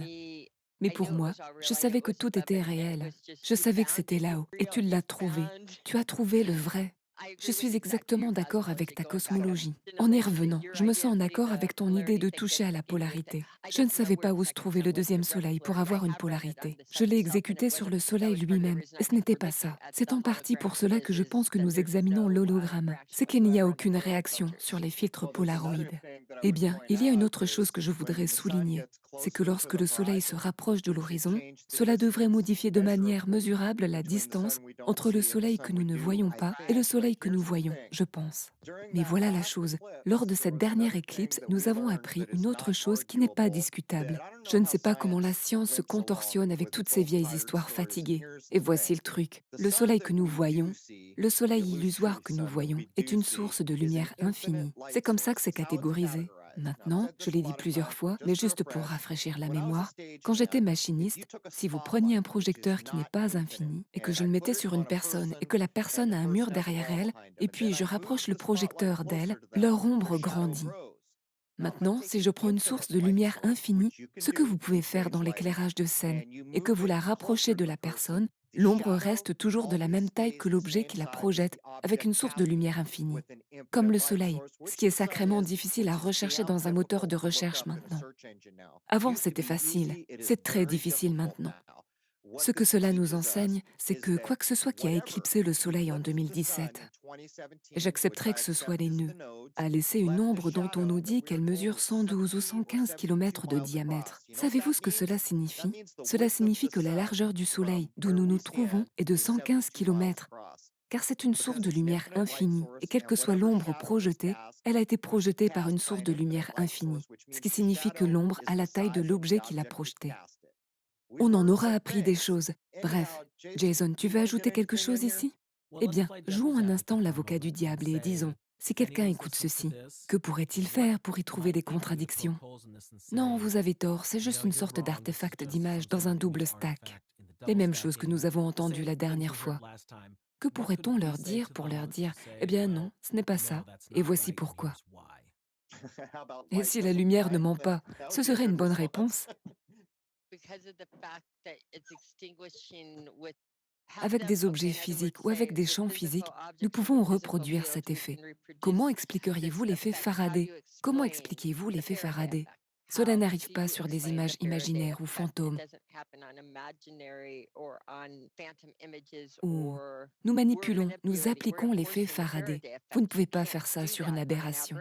Mais pour moi, je savais que tout était réel. Je savais que c'était là-haut, et tu l'as trouvé. Tu as trouvé le vrai. Je suis exactement d'accord avec ta cosmologie. En y revenant, je me sens en accord avec ton idée de toucher à la polarité. Je ne savais pas où se trouvait le deuxième soleil pour avoir une polarité. Je l'ai exécuté sur le soleil lui-même, et ce n'était pas ça. C'est en partie pour cela que je pense que nous examinons l'hologramme. C'est qu'il n'y a aucune réaction sur les filtres Polaroid. Eh bien, il y a une autre chose que je voudrais souligner. C'est que lorsque le soleil se rapproche de l'horizon, cela devrait modifier de manière mesurable la distance entre le soleil que nous ne voyons pas et le soleil que nous voyons, je pense. Mais voilà la chose, lors de cette dernière éclipse, nous avons appris une autre chose qui n'est pas discutable. Je ne sais pas comment la science se contorsionne avec toutes ces vieilles histoires fatiguées. Et voici le truc, le soleil que nous voyons, le soleil illusoire que nous voyons, est une source de lumière infinie. C'est comme ça que c'est catégorisé. Maintenant, je l'ai dit plusieurs fois, mais juste pour rafraîchir la mémoire, quand j'étais machiniste, si vous preniez un projecteur qui n'est pas infini et que je le mettais sur une personne et que la personne a un mur derrière elle, et puis je rapproche le projecteur d'elle, leur ombre grandit. Maintenant, si je prends une source de lumière infinie, ce que vous pouvez faire dans l'éclairage de scène, et que vous la rapprochez de la personne, l'ombre reste toujours de la même taille que l'objet qui la projette, avec une source de lumière infinie. Comme le soleil, ce qui est sacrément difficile à rechercher dans un moteur de recherche maintenant. Avant, c'était facile, c'est très difficile maintenant. Ce que cela nous enseigne, c'est que quoi que ce soit qui a éclipsé le soleil en 2017, et j'accepterai que ce soit les nœuds, a laissé une ombre dont on nous dit qu'elle mesure 112 ou 115 km de diamètre. Savez-vous ce que cela signifie? Cela signifie que la largeur du soleil, d'où nous nous trouvons, est de 115 km, car c'est une source de lumière infinie, et quelle que soit l'ombre projetée, elle a été projetée par une source de lumière infinie, ce qui signifie que l'ombre a la taille de l'objet qui l'a projetée. On en aura appris des choses. Bref, Jason, tu veux ajouter quelque chose ici? Eh bien, jouons un instant l'avocat du diable et disons, si quelqu'un écoute ceci, que pourrait-il faire pour y trouver des contradictions? Non, vous avez tort, c'est juste une sorte d'artefact d'image dans un double stack. Les mêmes choses que nous avons entendues la dernière fois. Que pourrait-on leur dire pour leur dire, eh bien non, ce n'est pas ça, et voici pourquoi. Et si la lumière ne ment pas, ce serait une bonne réponse. Avec des objets physiques ou avec des champs physiques, nous pouvons reproduire cet effet. Comment expliqueriez-vous l'effet Faraday? Comment expliquez-vous l'effet Faraday? Cela n'arrive pas sur des images imaginaires ou fantômes. Ou nous manipulons, nous appliquons l'effet Faraday. Vous ne pouvez pas faire ça sur une aberration.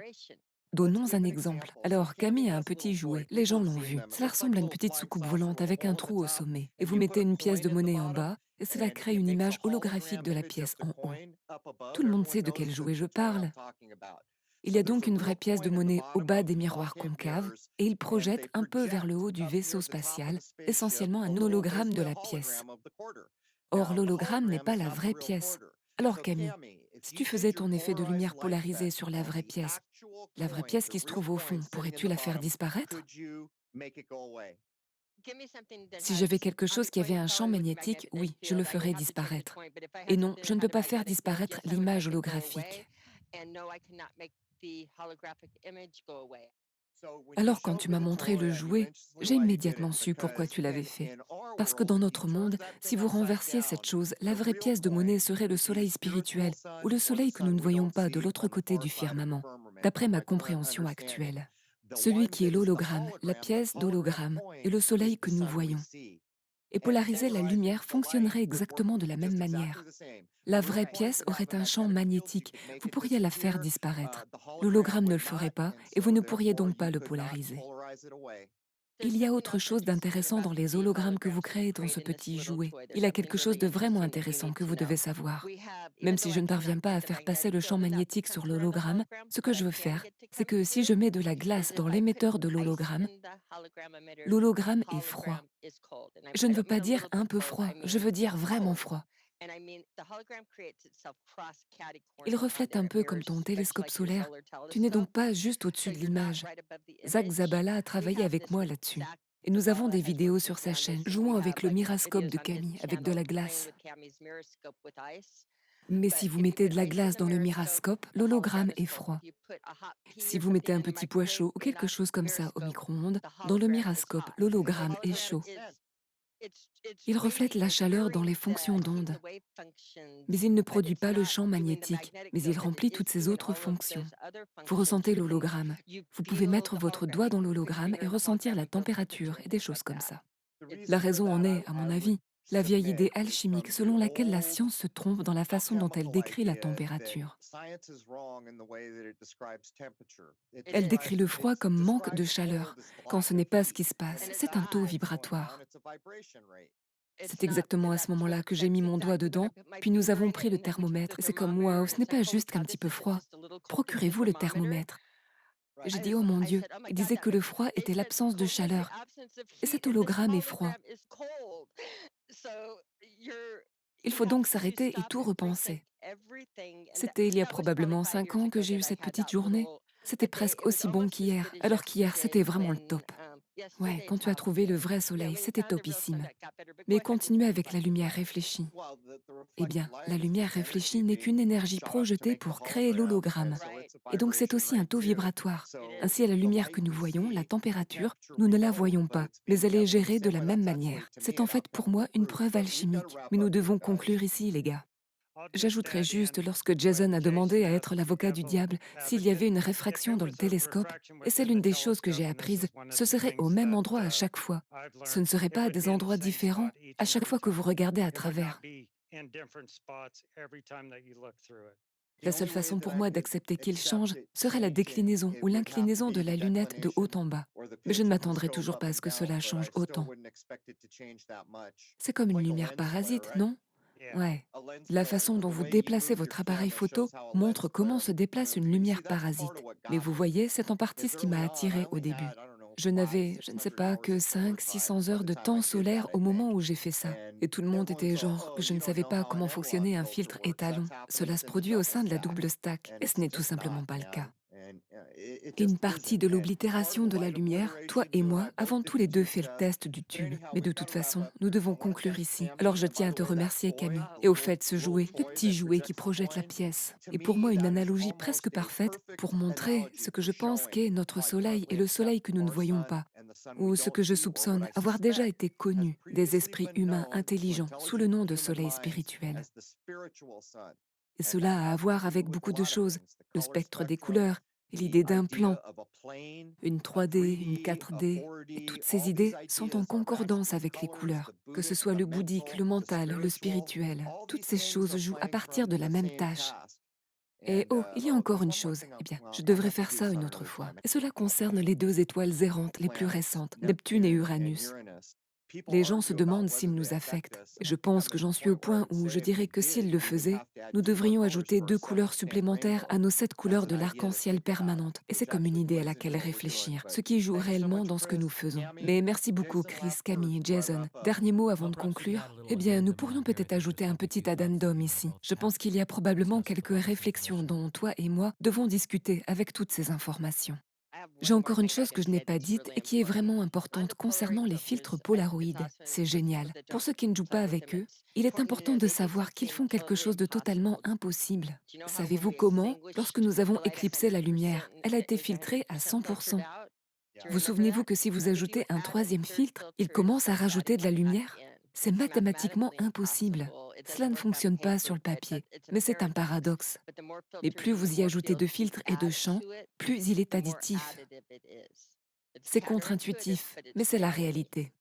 Donnons un exemple. Alors, Camille a un petit jouet. Les gens l'ont vu. Cela ressemble à une petite soucoupe volante avec un trou au sommet. Et vous mettez une pièce de monnaie en bas, et cela crée une image holographique de la pièce en haut. Tout le monde sait de quel jouet je parle. Il y a donc une vraie pièce de monnaie au bas des miroirs concaves, et il projette un peu vers le haut du vaisseau spatial, essentiellement un hologramme de la pièce. Or, l'hologramme n'est pas la vraie pièce. Alors, Camille, si tu faisais ton effet de lumière polarisée sur la vraie pièce qui se trouve au fond, pourrais-tu la faire disparaître? Si j'avais quelque chose qui avait un champ magnétique, oui, je le ferais disparaître. Et non, je ne peux pas faire disparaître l'image holographique. Alors quand tu m'as montré le jouet, j'ai immédiatement su pourquoi tu l'avais fait. Parce que dans notre monde, si vous renversiez cette chose, la vraie pièce de monnaie serait le soleil spirituel, ou le soleil que nous ne voyons pas de l'autre côté du firmament, d'après ma compréhension actuelle. Celui qui est l'hologramme, la pièce d'hologramme, et le soleil que nous voyons. Et polariser la lumière fonctionnerait exactement de la même manière. La vraie pièce aurait un champ magnétique, vous pourriez la faire disparaître. L'hologramme ne le ferait pas, et vous ne pourriez donc pas le polariser. Il y a autre chose d'intéressant dans les hologrammes que vous créez dans ce petit jouet. Il y a quelque chose de vraiment intéressant que vous devez savoir. Même si je ne parviens pas à faire passer le champ magnétique sur l'hologramme, ce que je veux faire, c'est que si je mets de la glace dans l'émetteur de l'hologramme est froid. Je ne veux pas dire un peu froid, je veux dire vraiment froid. Il reflète un peu comme ton télescope solaire. Tu n'es donc pas juste au-dessus de l'image. Zach Zabala a travaillé avec moi là-dessus. Et nous avons des vidéos sur sa chaîne, jouant avec le mirascope de Camille, avec de la glace. Mais si vous mettez de la glace dans le mirascope, l'hologramme est froid. Si vous mettez un petit pois chaud ou quelque chose comme ça au micro-ondes, dans le mirascope, l'hologramme est chaud. Il reflète la chaleur dans les fonctions d'onde. Mais il ne produit pas le champ magnétique, mais il remplit toutes ces autres fonctions. Vous ressentez l'hologramme. Vous pouvez mettre votre doigt dans l'hologramme et ressentir la température et des choses comme ça. La raison en est, à mon avis, la vieille idée alchimique selon laquelle la science se trompe dans la façon dont elle décrit la température. Elle décrit le froid comme manque de chaleur, quand ce n'est pas ce qui se passe, c'est un taux vibratoire. C'est exactement à ce moment-là que j'ai mis mon doigt dedans, puis nous avons pris le thermomètre. C'est comme, waouh, ce n'est pas juste qu'un petit peu froid. Procurez-vous le thermomètre. J'ai dit, oh mon Dieu, il disait que le froid était l'absence de chaleur. Et cet hologramme est froid. Il faut donc s'arrêter et tout repenser. C'était il y a probablement 5 ans que j'ai eu cette petite journée. C'était presque aussi bon qu'hier, alors qu'hier, c'était vraiment le top. Ouais, quand tu as trouvé le vrai soleil, c'était topissime. Mais continuez avec la lumière réfléchie. Eh bien, la lumière réfléchie n'est qu'une énergie projetée pour créer l'hologramme. Et donc c'est aussi un taux vibratoire. Ainsi, à la lumière que nous voyons, la température, nous ne la voyons pas, mais elle est gérée de la même manière. C'est en fait pour moi une preuve alchimique. Mais nous devons conclure ici, les gars. J'ajouterais juste, lorsque Jason a demandé à être l'avocat du diable s'il y avait une réfraction dans le télescope, et c'est l'une des choses que j'ai apprises, ce serait au même endroit à chaque fois. Ce ne serait pas à des endroits différents à chaque fois que vous regardez à travers. La seule façon pour moi d'accepter qu'il change serait la déclinaison ou l'inclinaison de la lunette de haut en bas. Mais je ne m'attendrai toujours pas à ce que cela change autant. C'est comme une lumière parasite, non ? Ouais. La façon dont vous déplacez votre appareil photo montre comment se déplace une lumière parasite. Mais vous voyez, c'est en partie ce qui m'a attiré au début. Je n'avais, je ne sais pas, que 500-600 heures de temps solaire au moment où j'ai fait ça. Et tout le monde était genre que je ne savais pas comment fonctionnait un filtre étalon. Cela se produit au sein de la double stack, et ce n'est tout simplement pas le cas. Une partie de l'oblitération de la lumière, toi et moi avons tous les deux fait le test du tube. Mais de toute façon, nous devons conclure ici. Alors je tiens à te remercier, Camille. Et au fait, ce jouet, le petit jouet qui projette la pièce, est pour moi une analogie presque parfaite pour montrer ce que je pense qu'est notre soleil et le soleil que nous ne voyons pas. Ou ce que je soupçonne avoir déjà été connu des esprits humains intelligents sous le nom de soleil spirituel. Et cela a à voir avec beaucoup de choses, le spectre des couleurs, l'idée d'un plan, une 3D, une 4D, et toutes ces idées sont en concordance avec les couleurs, que ce soit le bouddhique, le mental, le spirituel. Toutes ces choses jouent à partir de la même tâche. Et oh, il y a encore une chose. Eh bien, je devrais faire ça une autre fois. Et cela concerne les 2 étoiles errantes les plus récentes, Neptune et Uranus. Les gens se demandent s'ils nous affectent. Et je pense que j'en suis au point où je dirais que s'ils le faisaient, nous devrions ajouter 2 couleurs supplémentaires à nos 7 couleurs de l'arc-en-ciel permanente. Et c'est comme une idée à laquelle réfléchir, ce qui joue réellement dans ce que nous faisons. Mais merci beaucoup, Chris, Camille, Jason. Dernier mot avant de conclure. Eh bien, nous pourrions peut-être ajouter un petit addendum ici. Je pense qu'il y a probablement quelques réflexions dont toi et moi devons discuter avec toutes ces informations. J'ai encore une chose que je n'ai pas dite et qui est vraiment importante concernant les filtres Polaroid. C'est génial. Pour ceux qui ne jouent pas avec eux, il est important de savoir qu'ils font quelque chose de totalement impossible. Savez-vous comment? Lorsque nous avons éclipsé la lumière, elle a été filtrée à 100%. Vous souvenez-vous que si vous ajoutez un troisième filtre, il commence à rajouter de la lumière? C'est mathématiquement impossible. Cela ne fonctionne pas sur le papier, mais c'est un paradoxe. Et plus vous y ajoutez de filtres et de champs, plus il est additif. C'est contre-intuitif, mais c'est la réalité.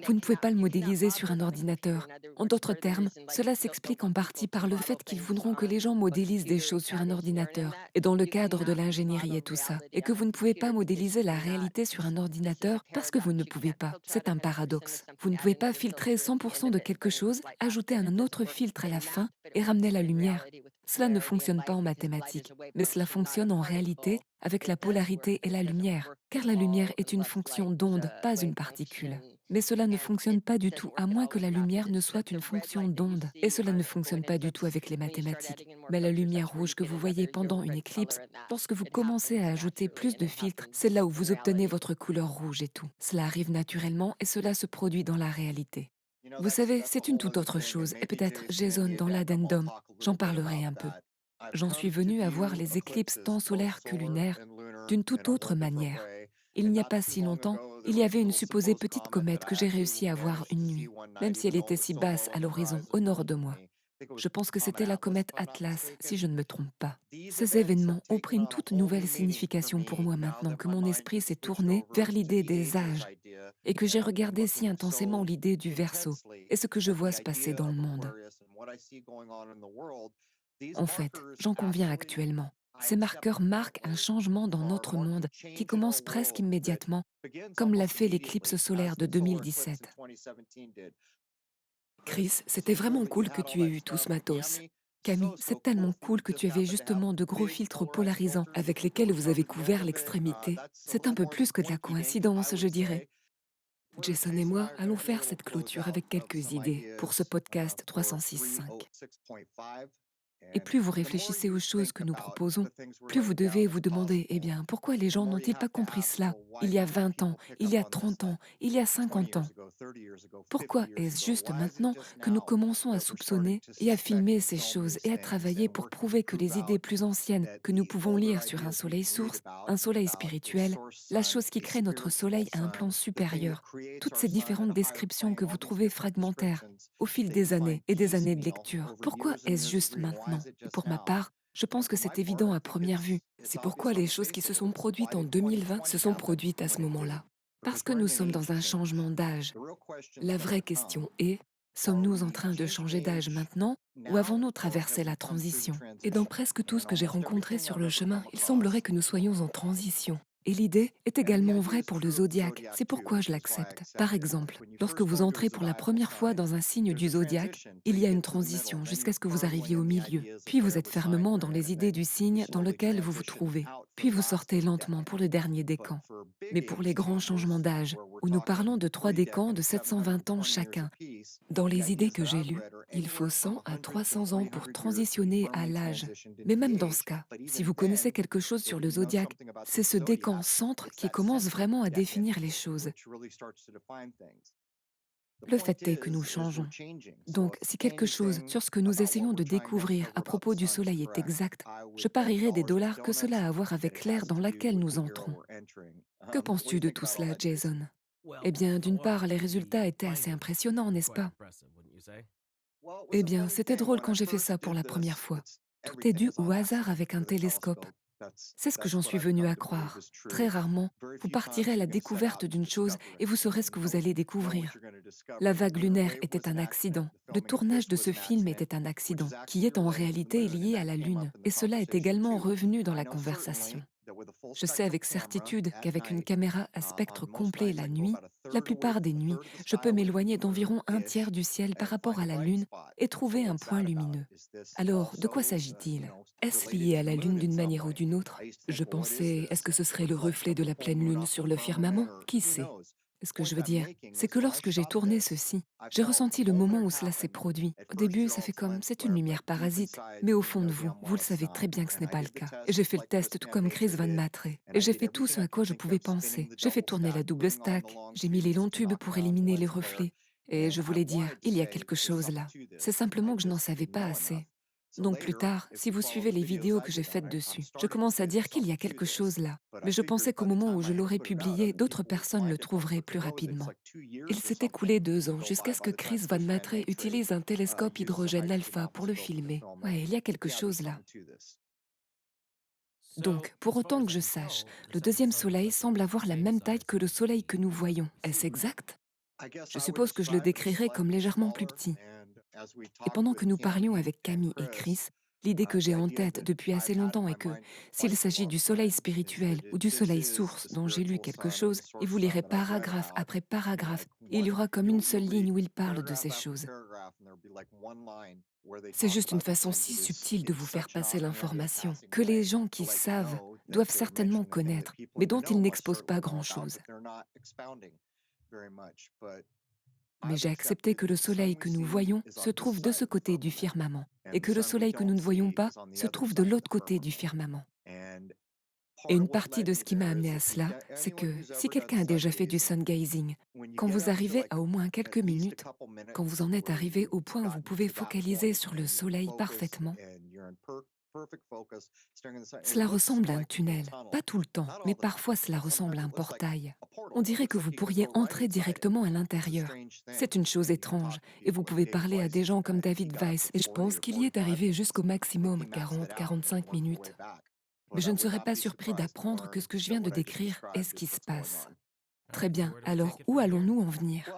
Vous ne pouvez pas le modéliser sur un ordinateur. En d'autres termes, cela s'explique en partie par le fait qu'ils voudront que les gens modélisent des choses sur un ordinateur, et dans le cadre de l'ingénierie et tout ça, et que vous ne pouvez pas modéliser la réalité sur un ordinateur parce que vous ne pouvez pas. C'est un paradoxe. Vous ne pouvez pas filtrer 100% de quelque chose, ajouter un autre filtre à la fin et ramener la lumière. Cela ne fonctionne pas en mathématiques, mais cela fonctionne en réalité avec la polarité et la lumière, car la lumière est une fonction d'onde, pas une particule. Mais cela ne fonctionne pas du tout à moins que la lumière ne soit une fonction d'onde. Et cela ne fonctionne pas du tout avec les mathématiques. Mais la lumière rouge que vous voyez pendant une éclipse, lorsque vous commencez à ajouter plus de filtres, c'est là où vous obtenez votre couleur rouge et tout. Cela arrive naturellement et cela se produit dans la réalité. Vous savez, c'est une toute autre chose, et peut-être Jason dans l'addendum, j'en parlerai un peu. J'en suis venu à voir les éclipses tant solaires que lunaires d'une toute autre manière. Il n'y a pas si longtemps, il y avait une supposée petite comète que j'ai réussi à voir une nuit, même si elle était si basse à l'horizon, au nord de moi. Je pense que c'était la comète Atlas, si je ne me trompe pas. Ces événements ont pris une toute nouvelle signification pour moi maintenant que mon esprit s'est tourné vers l'idée des âges et que j'ai regardé si intensément l'idée du Verseau et ce que je vois se passer dans le monde. En fait, j'en conviens actuellement. Ces marqueurs marquent un changement dans notre monde qui commence presque immédiatement, comme l'a fait l'éclipse solaire de 2017. Chris, c'était vraiment cool que tu aies eu tout ce matos. Camille, c'est tellement cool que tu avais justement de gros filtres polarisants avec lesquels vous avez couvert l'extrémité. C'est un peu plus que de la coïncidence, je dirais. Jason et moi allons faire cette clôture avec quelques idées pour ce podcast 306.5. Et plus vous réfléchissez aux choses que nous proposons, plus vous devez vous demander, eh bien, pourquoi les gens n'ont-ils pas compris cela il y a 20 ans, il y a 30 ans, il y a 50 ans? Pourquoi est-ce juste maintenant que nous commençons à soupçonner et à filmer ces choses et à travailler pour prouver que les idées plus anciennes que nous pouvons lire sur un soleil source, un soleil spirituel, la chose qui crée notre soleil à un plan supérieur, toutes ces différentes descriptions que vous trouvez fragmentaires au fil des années et des années de lecture, pourquoi est-ce juste maintenant? Pour ma part, je pense que c'est évident à première vue. C'est pourquoi les choses qui se sont produites en 2020 se sont produites à ce moment-là. Parce que nous sommes dans un changement d'âge. La vraie question est, sommes-nous en train de changer d'âge maintenant ou avons-nous traversé la transition? Et dans presque tout ce que j'ai rencontré sur le chemin, il semblerait que nous soyons en transition. Et l'idée est également vraie pour le zodiaque, c'est pourquoi je l'accepte. Par exemple, lorsque vous entrez pour la première fois dans un signe du zodiaque, il y a une transition jusqu'à ce que vous arriviez au milieu. Puis vous êtes fermement dans les idées du signe dans lequel vous vous trouvez. Puis vous sortez lentement pour le dernier décan. Mais pour les grands changements d'âge, où nous parlons de 3 décans de 720 ans chacun, dans les idées que j'ai lues, il faut 100 à 300 ans pour transitionner à l'âge. Mais même dans ce cas, si vous connaissez quelque chose sur le zodiaque, c'est ce décan centre qui commence vraiment à définir les choses. Le fait est que nous changeons. Donc, si quelque chose sur ce que nous essayons de découvrir à propos du Soleil est exact, je parierais des dollars que cela a à voir avec l'ère dans laquelle nous entrons. Que penses-tu de tout cela, Jason? Eh bien, d'une part, les résultats étaient assez impressionnants, n'est-ce pas? Eh bien, c'était drôle quand j'ai fait ça pour la première fois. Tout est dû au hasard avec un télescope. C'est ce que j'en suis venu à croire. Très rarement, vous partirez à la découverte d'une chose et vous saurez ce que vous allez découvrir. La vague lunaire était un accident. Le tournage de ce film était un accident, qui est en réalité lié à la Lune. Et cela est également revenu dans la conversation. Je sais avec certitude qu'avec une caméra à spectre complet la nuit, la plupart des nuits, je peux m'éloigner d'environ un tiers du ciel par rapport à la Lune et trouver un point lumineux. Alors, de quoi s'agit-il? Est-ce lié à la Lune d'une manière ou d'une autre? Je pensais, est-ce que ce serait le reflet de la pleine Lune sur le firmament? Qui sait? Ce que je veux dire, c'est que lorsque j'ai tourné ceci, j'ai ressenti le moment où cela s'est produit. Au début, ça fait comme c'est une lumière parasite, mais au fond de vous, vous le savez très bien que ce n'est pas le cas. Et j'ai fait le test tout comme Chris Van Matre. Et j'ai fait tout ce à quoi je pouvais penser. J'ai fait tourner la double stack, j'ai mis les longs tubes pour éliminer les reflets. Et je voulais dire, il y a quelque chose là. C'est simplement que je n'en savais pas assez. Donc plus tard, si vous suivez les vidéos que j'ai faites dessus, je commence à dire qu'il y a quelque chose là. Mais je pensais qu'au moment où je l'aurais publié, d'autres personnes le trouveraient plus rapidement. Il s'est écoulé 2 ans jusqu'à ce que Chris Van Matre utilise un télescope hydrogène alpha pour le filmer. Ouais, il y a quelque chose là. Donc, pour autant que je sache, le deuxième soleil semble avoir la même taille que le soleil que nous voyons. Est-ce exact? Je suppose que je le décrirais comme légèrement plus petit. Et pendant que nous parlions avec Camille et Chris, l'idée que j'ai en tête depuis assez longtemps est que, s'il s'agit du soleil spirituel ou du soleil source dont j'ai lu quelque chose, et vous lirez paragraphe après paragraphe, et il y aura comme une seule ligne où il parle de ces choses. C'est juste une façon si subtile de vous faire passer l'information que les gens qui savent doivent certainement connaître, mais dont ils n'exposent pas grand-chose. Mais j'ai accepté que le soleil que nous voyons se trouve de ce côté du firmament, et que le soleil que nous ne voyons pas se trouve de l'autre côté du firmament. Et une partie de ce qui m'a amené à cela, c'est que si quelqu'un a déjà fait du sun gazing, quand vous arrivez à au moins quelques minutes, quand vous en êtes arrivé au point où vous pouvez focaliser sur le soleil parfaitement, cela ressemble à un tunnel. Pas tout le temps, mais parfois cela ressemble à un portail. On dirait que vous pourriez entrer directement à l'intérieur. C'est une chose étrange, et vous pouvez parler à des gens comme David Weiss, et je pense qu'il y est arrivé jusqu'au maximum 40-45 minutes. Mais je ne serais pas surpris d'apprendre que ce que je viens de décrire est ce qui se passe. Très bien, alors où allons-nous en venir?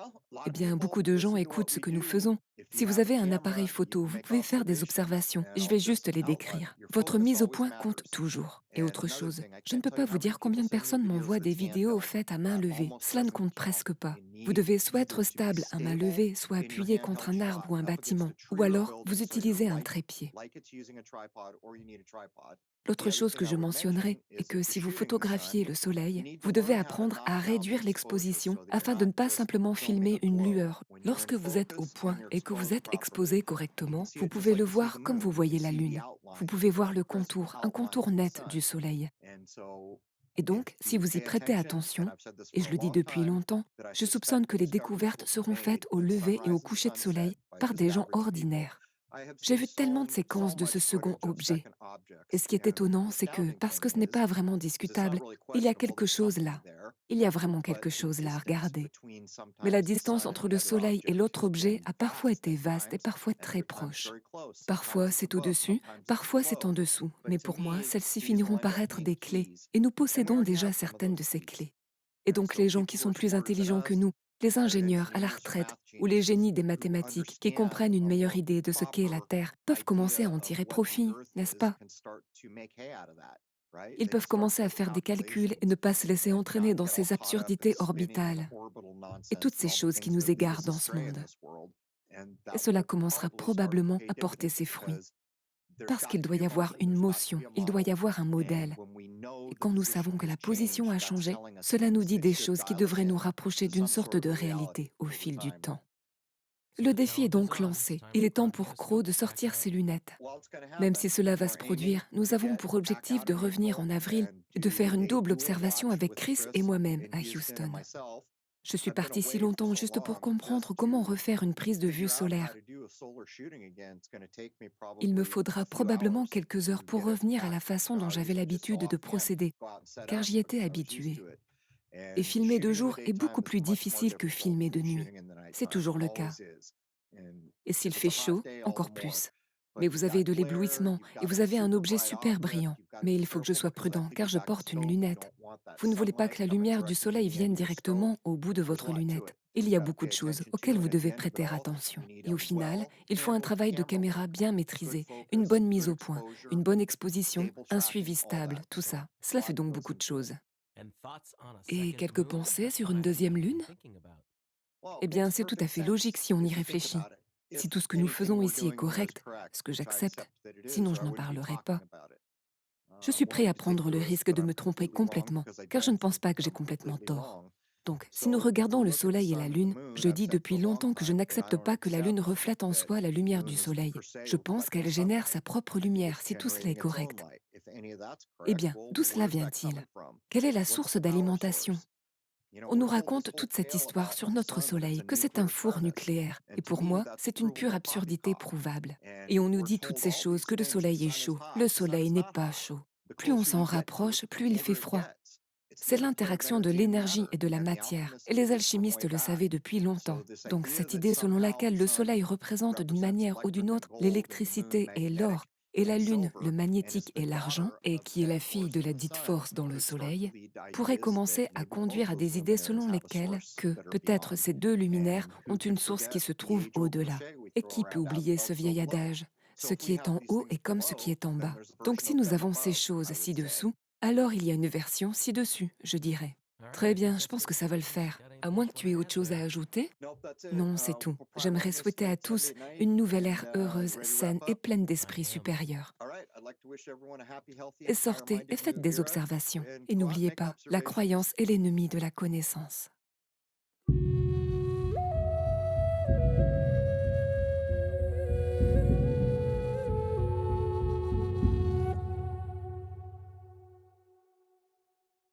Eh bien, beaucoup de gens écoutent ce que nous faisons. Si vous avez un appareil photo, vous pouvez faire des observations. Je vais juste les décrire. Votre mise au point compte toujours. Et autre chose, je ne peux pas vous dire combien de personnes m'envoient des vidéos faites à main levée. Cela ne compte presque pas. Vous devez soit être stable à main levée, soit appuyé contre un arbre ou un bâtiment, ou alors vous utilisez un trépied. L'autre chose que je mentionnerai est que si vous photographiez le soleil, vous devez apprendre à réduire l'exposition afin de ne pas simplement filmer une lueur. Lorsque vous êtes au point et que vous êtes exposé correctement, vous pouvez le voir comme vous voyez la Lune. Vous pouvez voir le contour, un contour net du soleil. Et donc, si vous y prêtez attention, et je le dis depuis longtemps, je soupçonne que les découvertes seront faites au lever et au coucher de soleil par des gens ordinaires. J'ai vu tellement de séquences de ce second objet. Et ce qui est étonnant, c'est que, parce que ce n'est pas vraiment discutable, il y a quelque chose là. Il y a vraiment quelque chose là à regarder. Mais la distance entre le Soleil et l'autre objet a parfois été vaste et parfois très proche. Parfois c'est au-dessus, parfois c'est en dessous. Mais pour moi, celles-ci finiront par être des clés. Et nous possédons déjà certaines de ces clés. Et donc les gens qui sont plus intelligents que nous, les ingénieurs à la retraite ou les génies des mathématiques qui comprennent une meilleure idée de ce qu'est la Terre peuvent commencer à en tirer profit, n'est-ce pas? Ils peuvent commencer à faire des calculs et ne pas se laisser entraîner dans ces absurdités orbitales et toutes ces choses qui nous égarent dans ce monde. Et cela commencera probablement à porter ses fruits. Parce qu'il doit y avoir une motion, il doit y avoir un modèle. Et quand nous savons que la position a changé, cela nous dit des choses qui devraient nous rapprocher d'une sorte de réalité au fil du temps. Le défi est donc lancé. Il est temps pour Crow de sortir ses lunettes. Même si cela va se produire, nous avons pour objectif de revenir en avril et de faire une double observation avec Chris et moi-même à Houston. Je suis parti si longtemps juste pour comprendre comment refaire une prise de vue solaire. Il me faudra probablement quelques heures pour revenir à la façon dont j'avais l'habitude de procéder, car j'y étais habitué. Et filmer de jour est beaucoup plus difficile que filmer de nuit. C'est toujours le cas. Et s'il fait chaud, encore plus. Mais vous avez de l'éblouissement et vous avez un objet super brillant. Mais il faut que je sois prudent car je porte une lunette. Vous ne voulez pas que la lumière du soleil vienne directement au bout de votre lunette. Il y a beaucoup de choses auxquelles vous devez prêter attention. Et au final, il faut un travail de caméra bien maîtrisé, une bonne mise au point, une bonne exposition, un suivi stable, tout ça. Cela fait donc beaucoup de choses. Et quelques pensées sur une deuxième lune? Eh bien, c'est tout à fait logique si on y réfléchit. Si tout ce que nous faisons ici est correct, ce que j'accepte, sinon je n'en parlerai pas. Je suis prêt à prendre le risque de me tromper complètement, car je ne pense pas que j'ai complètement tort. Donc, si nous regardons le Soleil et la Lune, je dis depuis longtemps que je n'accepte pas que la Lune reflète en soi la lumière du Soleil. Je pense qu'elle génère sa propre lumière, si tout cela est correct. Eh bien, d'où cela vient-il? Quelle est la source d'alimentation? On nous raconte toute cette histoire sur notre Soleil, que c'est un four nucléaire. Et pour moi, c'est une pure absurdité prouvable. Et on nous dit toutes ces choses, que le Soleil est chaud. Le Soleil n'est pas chaud. Plus on s'en rapproche, plus il fait froid. C'est l'interaction de l'énergie et de la matière, et les alchimistes le savaient depuis longtemps. Donc cette idée selon laquelle le Soleil représente d'une manière ou d'une autre l'électricité et l'or, et la Lune le magnétique et l'argent, et qui est la fille de la dite force dans le Soleil, pourrait commencer à conduire à des idées selon lesquelles que peut-être ces deux luminaires ont une source qui se trouve au-delà. Et qui peut oublier ce vieil adage? Ce qui est en haut est comme ce qui est en bas. Donc si nous avons ces choses ci-dessous, alors il y a une version ci-dessus, je dirais. Très bien, je pense que ça va le faire. À moins que tu aies autre chose à ajouter? Non, c'est tout. J'aimerais souhaiter à tous une nouvelle ère heureuse, saine et pleine d'esprit supérieur. Et sortez et faites des observations. Et n'oubliez pas, la croyance est l'ennemi de la connaissance.